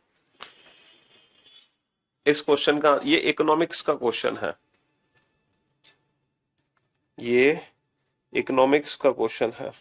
इस क्वेश्चन का, ये इकोनॉमिक्स का क्वेश्चन है, ये इकोनॉमिक्स का क्वेश्चन है।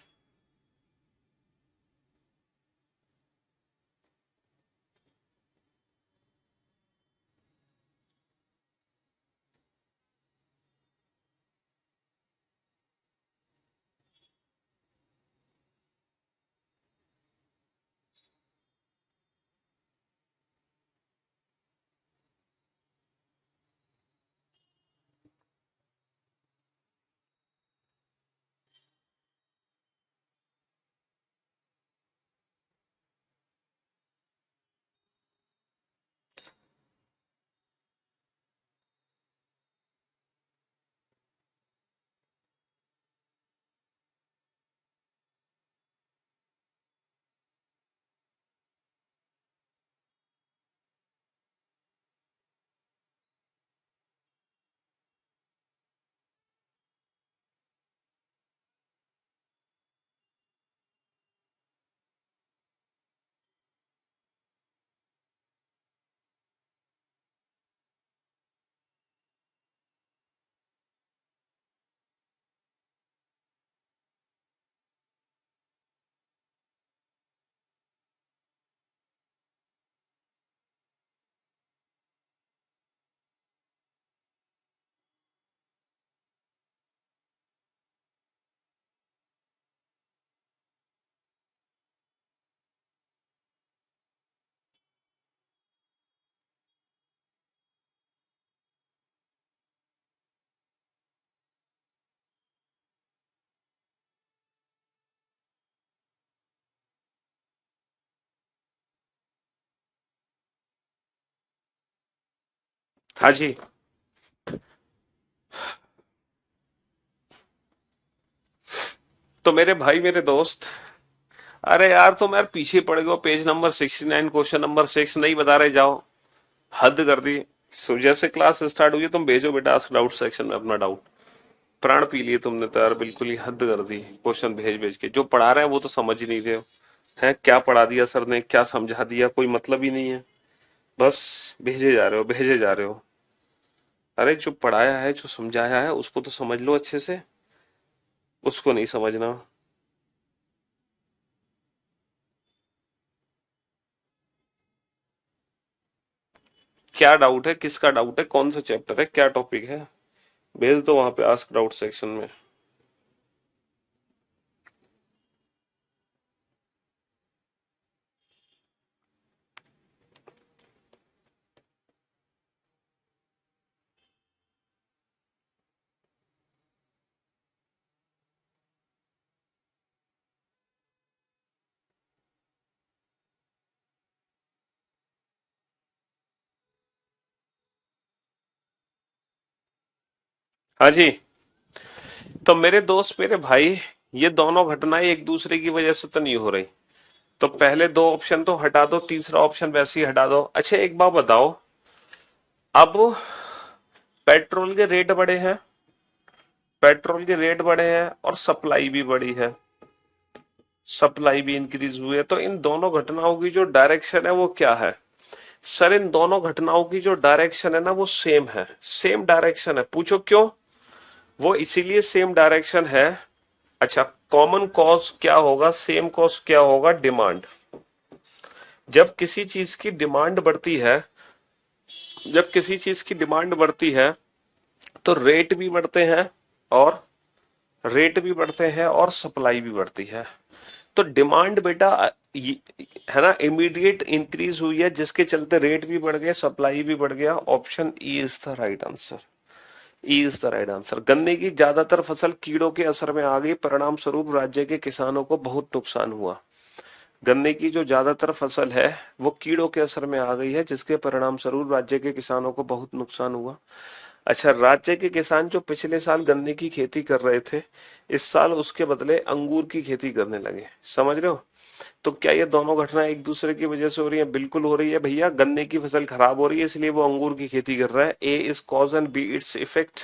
हाँ जी। तो मेरे भाई, मेरे दोस्त, अरे यार तुम यार पीछे पड़ गए हो, पेज नंबर 69, क्वेश्चन नंबर 6 नहीं बता रहे, जाओ। हद कर दी। सो जैसे क्लास स्टार्ट हुई है, तुम भेजो बेटा आस्क डाउट सेक्शन में अपना डाउट। प्राण पी लिए तुमने तो यार, बिल्कुल ही हद कर दी, क्वेश्चन भेज भेज के। जो पढ़ा रहे हैं वो तो समझ ही नहीं रहे हो। है क्या पढ़ा दिया सर ने, क्या समझा दिया, कोई मतलब ही नहीं है। बस भेजे जा रहे हो, भेजे जा रहे हो। अरे जो पढ़ाया है, जो समझाया है, उसको तो समझ लो अच्छे से। उसको नहीं समझना। क्या डाउट है, किसका डाउट है, कौन सा चैप्टर है, क्या टॉपिक है? भेज दो वहां पे आस्क डाउट सेक्शन में। हाँ जी। तो मेरे दोस्त, मेरे भाई, ये दोनों घटनाएं एक दूसरे की वजह से तो नहीं हो रही। तो पहले दो ऑप्शन तो हटा दो, तीसरा ऑप्शन वैसे ही हटा दो। अच्छा एक बात बताओ, अब पेट्रोल के रेट बढ़े हैं, पेट्रोल के रेट बढ़े हैं और सप्लाई भी बढ़ी है, सप्लाई भी इंक्रीज हुई है। तो इन दोनों घटनाओं की जो डायरेक्शन है वो क्या है? सर इन दोनों घटनाओं की जो डायरेक्शन है ना वो सेम है, सेम डायरेक्शन है। पूछो क्यों? वो इसीलिए सेम डायरेक्शन है। अच्छा, कॉमन कॉज क्या होगा, सेम कॉज क्या होगा? डिमांड। जब किसी चीज की डिमांड बढ़ती है, जब किसी चीज की डिमांड बढ़ती है तो रेट भी बढ़ते हैं, और रेट भी बढ़ते हैं और सप्लाई भी बढ़ती है। तो डिमांड बेटा है ना, इमीडिएट इंक्रीज हुई है, जिसके चलते रेट भी बढ़ गए, सप्लाई भी बढ़ गया। Option E is the right answer. E is the right answer. गन्ने की ज्यादातर फसल कीड़ों के असर में आ गई, परिणाम स्वरूप राज्य के किसानों को बहुत नुकसान हुआ। गन्ने की जो ज्यादातर फसल है वो कीड़ों के असर में आ गई है, जिसके परिणाम स्वरूप राज्य के किसानों को बहुत नुकसान हुआ। अच्छा, राज्य के किसान जो पिछले साल गन्ने की खेती कर रहे थे, इस साल उसके बदले अंगूर की खेती करने लगे। समझ रहे हो? तो क्या ये दोनों घटना एक दूसरे की वजह से हो रही है? बिल्कुल हो रही है भैया। गन्ने की फसल खराब हो रही है इसलिए वो अंगूर की खेती कर रहा है। A is cause and B it's effect.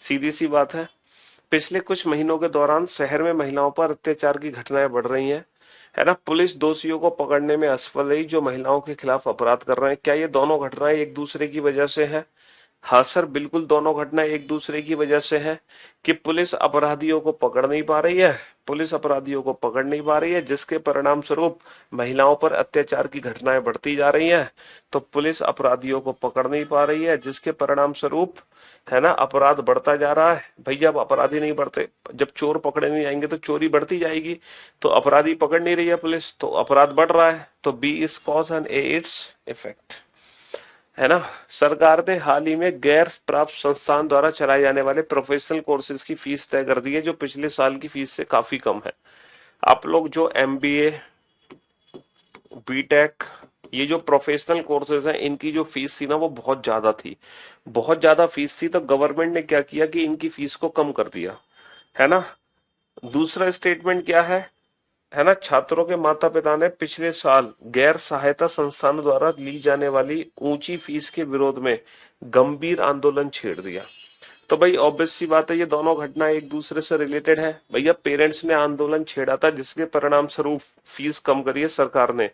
सीधी सी बात है। पिछले कुछ महीनों के दौरान शहर में महिलाओं पर अत्याचार की घटनाएं बढ़ रही हैं। है ना। पुलिस दोषियों को पकड़ने में असफल रही जो महिलाओं के खिलाफ अपराध कर रहे हैं। क्या ये दोनों घटनाएं एक दूसरे की वजह से है? हाँ सर, बिल्कुल दोनों घटना एक दूसरे की वजह से है कि पुलिस अपराधियों को पकड़ नहीं पा रही है, पुलिस अपराधियों को पकड़ नहीं पा रही है, जिसके परिणाम स्वरूप महिलाओं पर अत्याचार की घटनाएं बढ़ती जा रही हैं। तो पुलिस अपराधियों को पकड़ नहीं पा रही है, जिसके परिणाम स्वरूप, है ना, अपराध बढ़ता जा रहा है। भैया अब अपराधी नहीं बढ़ते, जब चोर पकड़े नहीं जाएंगे तो चोरी बढ़ती जाएगी। तो अपराधी पकड़ नहीं रही है पुलिस, तो अपराध बढ़ रहा है। तो B is cause and A its effect, है ना। सरकार ने हाल ही में गैर प्राप्त संस्थान द्वारा चलाए जाने वाले प्रोफेशनल कोर्सेज की फीस तय कर दी है, जो पिछले साल की फीस से काफी कम है। आप लोग जो एमबीए, बीटेक, ये जो प्रोफेशनल कोर्सेज हैं, इनकी जो फीस थी ना वो बहुत ज्यादा थी, बहुत ज्यादा फीस थी। तो गवर्नमेंट ने क्या किया कि इनकी फीस को कम कर दिया, है ना। दूसरा स्टेटमेंट क्या है ना, छात्रों के माता पिता ने पिछले साल गैर सहायता संस्थानों द्वारा ली जाने वाली ऊंची फीस के विरोध में गंभीर आंदोलन छेड़ दिया। तो भाई ऑब्वियस सी बात है, ये दोनों घटना एक दूसरे से रिलेटेड है। भैया पेरेंट्स ने आंदोलन छेड़ा था, जिसके परिणाम स्वरूप फीस कम करी है सरकार ने।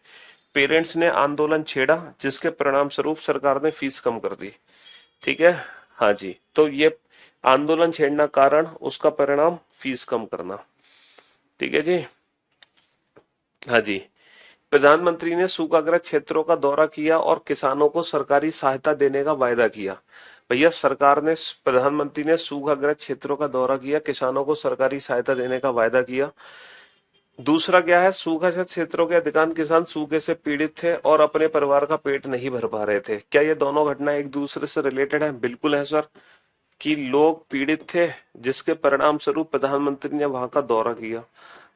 पेरेंट्स ने आंदोलन छेड़ा, जिसके परिणाम स्वरूप सरकार ने फीस कम कर दी। ठीक है, हाँ जी। तो ये आंदोलन छेड़ना कारण, उसका परिणाम फीस कम करना। ठीक है जी, हाँ जी। प्रधानमंत्री ने सूखाग्रस्त क्षेत्रों का दौरा किया और किसानों को सरकारी सहायता देने का वायदा किया। भैया सरकार ने, प्रधानमंत्री ने सूखाग्रस्त क्षेत्रों का दौरा किया, किसानों को सरकारी सहायता देने का वायदा किया। दूसरा क्या है, सूखाग्रस्त क्षेत्रों के अधिकांश किसान सूखे से पीड़ित थे और अपने परिवार का पेट नहीं भर पा रहे थे। क्या ये दोनों घटना एक दूसरे से रिलेटेड है? बिल्कुल है सर, कि लोग पीड़ित थे, जिसके परिणाम स्वरूप प्रधानमंत्री ने वहां का दौरा किया।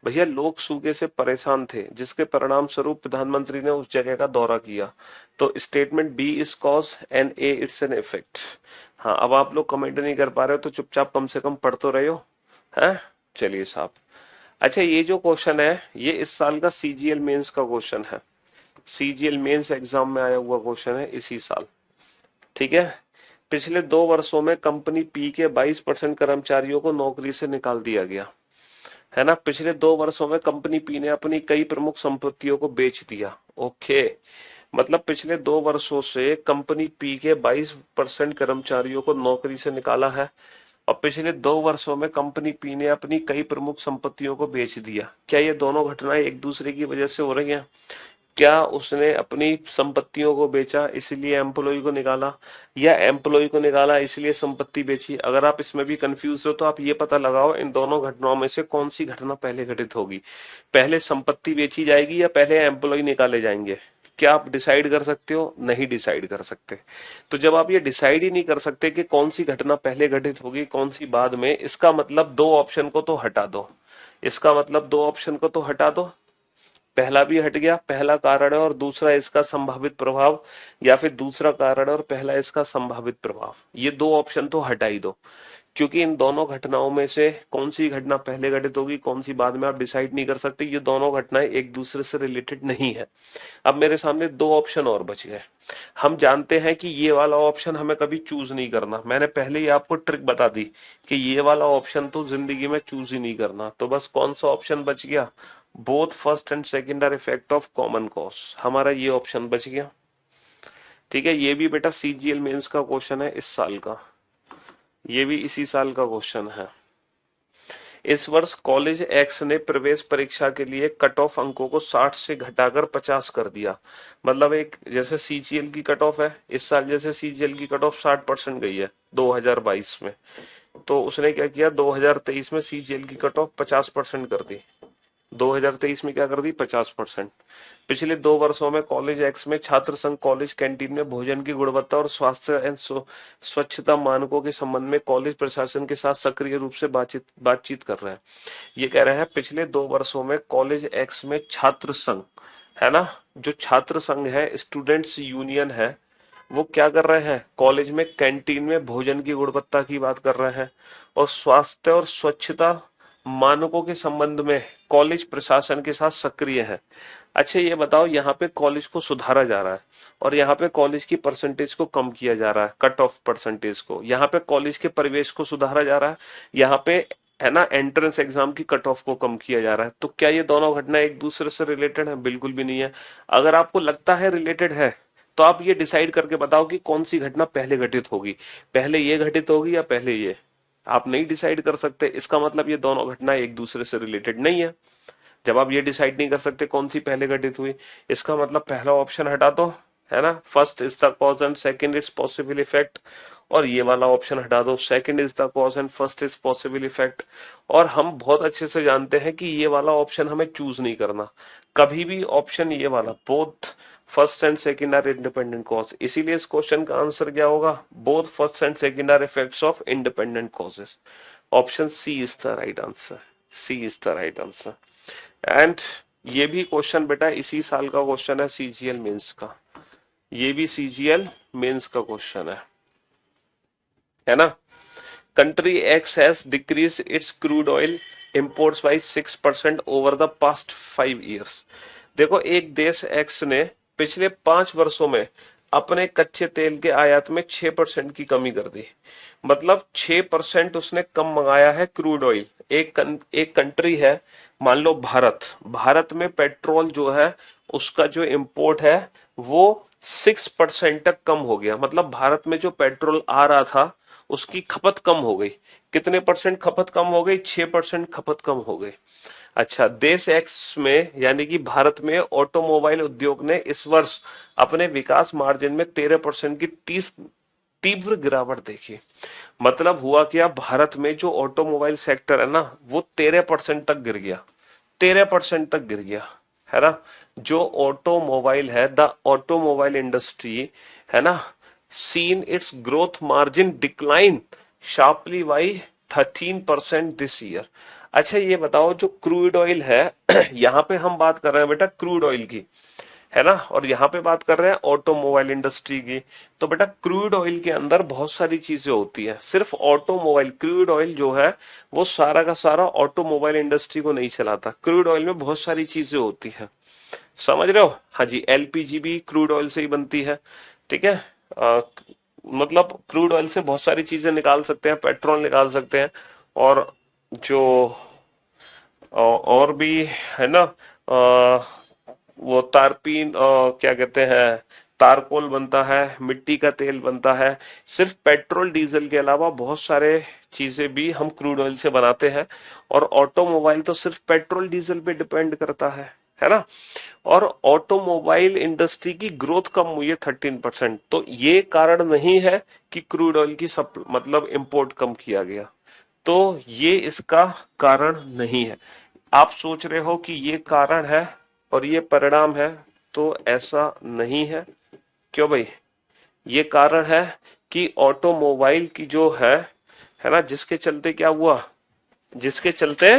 भैया लोग सूखे से परेशान थे, जिसके परिणाम स्वरूप प्रधानमंत्री ने उस जगह का दौरा किया। तो statement B is cause and A its an effect. हाँ, अब आप लोग कमेंट नहीं कर पा रहे हो तो चुपचाप कम से कम पढ़ तो रहे हो, है। चलिए साहब, अच्छा ये जो क्वेश्चन है, ये इस साल का सीजीएल मेंस का क्वेश्चन है। सीजीएल मेंस एग्जाम में आया हुआ क्वेश्चन है इसी साल। ठीक है, पिछले 2 वर्षों में कंपनी पी के 22% कर्मचारियों को नौकरी से निकाल दिया गया, है ना। पिछले 2 वर्षों में कंपनी पी ने अपनी कई प्रमुख संपत्तियों को बेच दिया। ओके, मतलब पिछले 2 वर्षों से कंपनी पी के 22% कर्मचारियों को नौकरी से निकाला है, और पिछले 2 वर्षों में कंपनी पी ने अपनी कई प्रमुख संपत्तियों को बेच दिया। क्या ये दोनों घटनाएं एक दूसरे की वजह से हो रही हैं? क्या उसने अपनी संपत्तियों को बेचा इसलिए एम्प्लॉय को निकाला, या एम्प्लॉय को निकाला इसलिए संपत्ति बेची? अगर आप इसमें भी कंफ्यूज हो तो आप ये पता लगाओ इन दोनों घटनाओं में से कौन सी घटना पहले घटित होगी। पहले संपत्ति बेची जाएगी या पहले एम्प्लॉय निकाले जाएंगे? क्या आप डिसाइड कर सकते हो? नहीं डिसाइड कर सकते। तो जब आप ये डिसाइड ही नहीं कर सकते कि कौन सी घटना पहले घटित होगी कौन सी बाद में, इसका मतलब दो ऑप्शन को तो हटा दो। इसका मतलब दो ऑप्शन को तो हटा दो, पहला भी हट गया, पहला कारण है और दूसरा इसका संभावित प्रभाव, या फिर दूसरा कारण और पहला इसका संभावित प्रभाव, ये दो ऑप्शन तो हटा ही दो। क्योंकि इन दोनों घटनाओं में से कौन सी घटना पहले घटित होगी कौन सी बाद में, आप डिसाइड नहीं कर सकते। ये दोनों घटनाएं एक दूसरे से रिलेटेड नहीं है। अब मेरे सामने दो ऑप्शन और बच गए। हम जानते हैं कि ये वाला ऑप्शन हमें कभी चूज नहीं करना, मैंने पहले ही आपको ट्रिक बता दी कि ये वाला ऑप्शन तो जिंदगी में चूज ही नहीं करना। तो बस कौन सा ऑप्शन बच गया? Both first and second are effect of common cause, हमारा ये ऑप्शन बच गया। ठीक है, ये भी बेटा सीजीएल मेंस का क्वेश्चन है इस साल का, ये भी इसी साल का क्वेश्चन है। इस वर्ष कॉलेज एक्स ने प्रवेश परीक्षा के लिए कट ऑफ अंकों को 60 से घटाकर 50 कर दिया। मतलब एक जैसे सीजीएल की कट ऑफ है इस साल, जैसे सीजीएल की कट ऑफ 60% गई है 2022 में, तो उसने क्या किया 2023 में सीजीएल की कट ऑफ 50% कर दी। 2023 में क्या कर दी? 50%। पिछले 2 वर्षों में कॉलेज एक्स में छात्र संघ कॉलेज कैंटीन में भोजन की गुणवत्ता और स्वास्थ्य एवं स्वच्छता मानकों के संबंध में कॉलेज प्रशासन के साथ सक्रिय रूप से बातचीत कर रहे हैं। ये कह रहे हैं पिछले 2 वर्षों में कॉलेज एक्स में छात्र संघ, है ना, जो छात्र संघ है, स्टूडेंट्स यूनियन है, वो क्या कर रहे हैं? कॉलेज में कैंटीन में भोजन की गुणवत्ता की बात कर रहे हैं और स्वास्थ्य और स्वच्छता मानकों के संबंध में कॉलेज प्रशासन के साथ सक्रिय है। अच्छा ये बताओ, यहाँ पे कॉलेज को सुधारा जा रहा है और यहाँ पे कॉलेज की परसेंटेज को कम किया जा रहा है, कट ऑफ परसेंटेज को। यहाँ पे कॉलेज के परिवेश को सुधारा जा रहा है, यहाँ पे है ना, एंट्रेंस एग्जाम की कट ऑफ को कम किया जा रहा है। तो क्या ये दोनों घटना एक दूसरे से रिलेटेड है? बिल्कुल भी नहीं है। अगर आपको लगता है रिलेटेड है तो आप ये डिसाइड करके बताओ कि कौन सी घटना पहले घटित होगी, पहले ये घटित होगी या पहले ये। आप नहीं डिसाइड कर सकते, इसका मतलब ये दोनों घटना एक दूसरे से रिलेटेड नहीं है। जब आप ये डिसाइड नहीं कर सकते कौन सी पहले घटित हुई, इसका मतलब पहला ऑप्शन हटा दो, है ना, first is the cause and second is possible effect. और ये वाला ऑप्शन हटा दो, second is the cause and first is possible effect. और हम बहुत अच्छे से जानते हैं कि ये वाला ऑप्शन हमें चूज नहीं करना कभी भी, ऑप्शन ये वाला both first and second are independent cause. इसीलिए इस क्वेश्चन का आंसर क्या होगा? Both first and second are effects of independent causes. Option C is the right answer. C is the right answer. And ये भी question बेटा इसी साल का क्वेश्चन है सीजीएल मेंस का। ये भी सीजीएल मेंस का क्वेश्चन है ना। Country x has decrease its crude oil imports by 6% over the past 5 years। देखो, एक देश एक्स ने पिछले 5 वर्षों में अपने कच्चे तेल के आयात में 6% की कमी कर दी। मतलब 6% उसने कम मंगाया है क्रूड ऑयल। एक कंट्री है, मान लो भारत। भारत में पेट्रोल जो है उसका जो इंपोर्ट है वो 6% तक कम हो गया। मतलब भारत में जो पेट्रोल आ रहा था उसकी खपत कम हो गई। कितने परसेंट खपत कम हो गई? 6% खपत कम हो गई। अच्छा, देश एक्स में यानी कि भारत में ऑटोमोबाइल उद्योग ने इस वर्ष अपने विकास मार्जिन में 13% की तीव्र गिरावट देखी। मतलब हुआ क्या, भारत में जो ऑटोमोबाइल सेक्टर है ना वो 13% तक गिर गया। 13% तक गिर गया, है ना। जो ऑटोमोबाइल है, द ऑटोमोबाइल इंडस्ट्री, है ना, seen its growth margin decline sharply by 13% this year. अच्छा ये बताओ, जो क्रूड ऑयल है यहाँ पे हम बात कर रहे हैं बेटा क्रूड ऑयल की, है ना, और यहाँ पे बात कर रहे हैं ऑटोमोबाइल इंडस्ट्री की। तो बेटा क्रूड ऑयल के अंदर बहुत सारी चीजें होती हैं। सिर्फ ऑटोमोबाइल क्रूड ऑयल जो है वो सारा का सारा ऑटोमोबाइल इंडस्ट्री को नहीं चलाता। क्रूड ऑयल में बहुत सारी चीजें होती हैं, समझ रहे हो। हाँ जी, एलपीजी भी क्रूड ऑयल से ही बनती है, ठीक है। मतलब क्रूड ऑयल से बहुत सारी चीजें निकाल सकते हैं, पेट्रोल निकाल सकते हैं। और जो और भी है ना, वो तारपीन, क्या कहते हैं, तारकोल बनता है, मिट्टी का तेल बनता है। सिर्फ पेट्रोल डीजल के अलावा बहुत सारे चीजें भी हम क्रूड ऑयल से बनाते हैं। और ऑटोमोबाइल तो सिर्फ पेट्रोल डीजल पे डिपेंड करता है ना। और ऑटोमोबाइल इंडस्ट्री की ग्रोथ कम हुई है 13%। तो ये कारण नहीं है कि क्रूड ऑयल की सब मतलब इंपोर्ट कम किया गया। तो ये इसका कारण नहीं है। आप सोच रहे हो कि ये कारण है और ये परिणाम है, तो ऐसा नहीं है। क्यों भाई? ये कारण है कि ऑटोमोबाइल की जो है ना, जिसके चलते क्या हुआ, जिसके चलते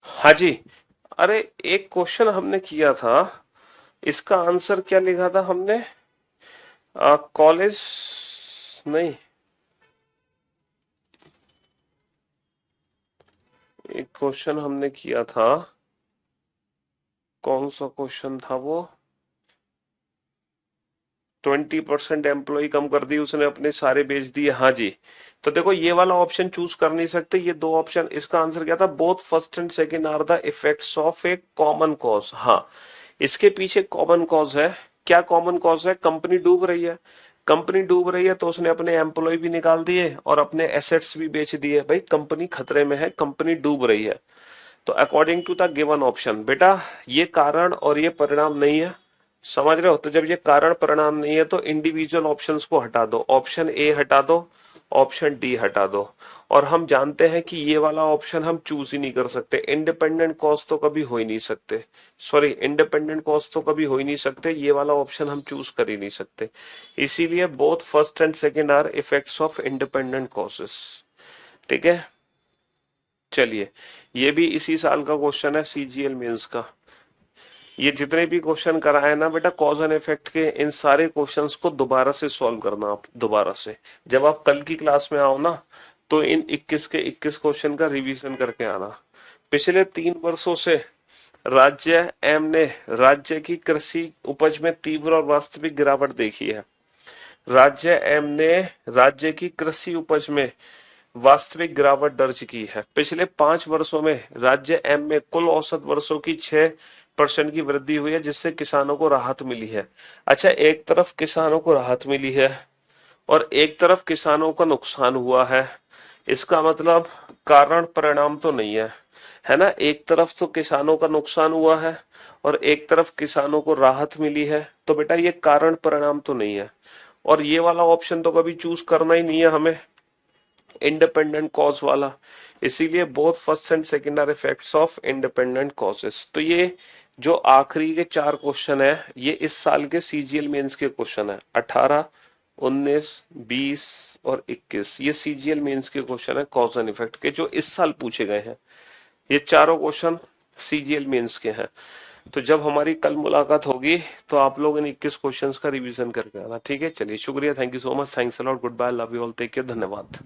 हाँ जी। अरे एक क्वेश्चन हमने किया था, इसका आंसर क्या लिखा था हमने? कॉलेज नहीं, एक क्वेश्चन हमने किया था, कौन सा क्वेश्चन था वो? 20% एम्प्लॉय कम कर दी उसने, अपने सारे बेच दिए। हाँ जी। तो देखो ये वाला ऑप्शन चूज कर नहीं सकते, ये दो ऑप्शन। इसका आंसर क्या था? Both first and second are the effects of a common cause. हाँ, इसके पीछे कॉमन कॉज है। क्या कॉमन कॉज है? कंपनी डूब रही है। कंपनी डूब रही है तो उसने अपने एम्प्लॉय भी निकाल दिए और अपने एसेट्स भी बेच दिए। भाई कंपनी खतरे में है, कंपनी डूब रही है। तो according to the given option, बेटा ये कारण और ये परिणाम नहीं है। समझ रहे हो? तो जब ये कारण परिणाम नहीं है तो इंडिविजुअल ऑप्शंस को हटा दो। ऑप्शन ए हटा दो, ऑप्शन डी हटा दो। और हम जानते हैं कि ये वाला ऑप्शन हम चूज ही नहीं कर सकते। इंडिपेंडेंट कॉज तो कभी हो ही नहीं सकते। सॉरी, इंडिपेंडेंट कॉज तो कभी हो ही नहीं सकते। ये वाला ऑप्शन हम चूज कर ही नहीं सकते। इसीलिए both first and second are effects of independent causes. ठीक है, चलिए। ये भी इसी साल का क्वेश्चन है सीजीएल मेंस का। ये जितने भी क्वेश्चन कराए ना बेटा कॉज एंड इफेक्ट के, इन सारे क्वेश्चंस को दोबारा से सॉल्व करना आप दोबारा से। जब आप कल की क्लास में आओ ना तो इन 21 के 21 क्वेश्चन का रिवीजन करके आना। पिछले 3 वर्षों से राज्य एम ने राज्य की कृषि उपज में तीव्र और वास्तविक गिरावट देखी है। राज्य एम ने राज्य की कृषि उपज में वास्तविक गिरावट दर्ज की है। पिछले 5 वर्षों में राज्य एम में कुल औसत वर्षों की 6% की वृद्धि हुई है, जिससे किसानों को राहत मिली है। अच्छा, एक तरफ किसानों को राहत मिली है और एक तरफ किसानों का नुकसान हुआ है। इसका मतलब कारण परिणाम तो नहीं है, है ना? एक तरफ तो किसानों का नुकसान हुआ है और एक तरफ किसानों को राहत मिली है। तो बेटा ये कारण परिणाम तो नहीं है। और ये वाला ऑप्शन तो कभी चूज करना ही नहीं है हमें, इंडिपेंडेंट कॉज वाला। इसीलिए both first and second are effects of independent causes. तो ये जो आखिरी के 4 क्वेश्चन है ये इस साल के सीजीएल मेंस के क्वेश्चन है। 18, 19, 20 और 21 ये सीजीएल मेंस के क्वेश्चन है कॉज एंड इफेक्ट के, जो इस साल पूछे गए हैं। ये चारों क्वेश्चन सीजीएल मेंस के हैं। तो जब हमारी कल मुलाकात होगी तो आप लोग इन 21 क्वेश्चंस का रिवीजन करके आना। ठीक है, चलिए, शुक्रिया, thank you so much, thanks a lot, goodbye, love you all, take care, धन्यवाद।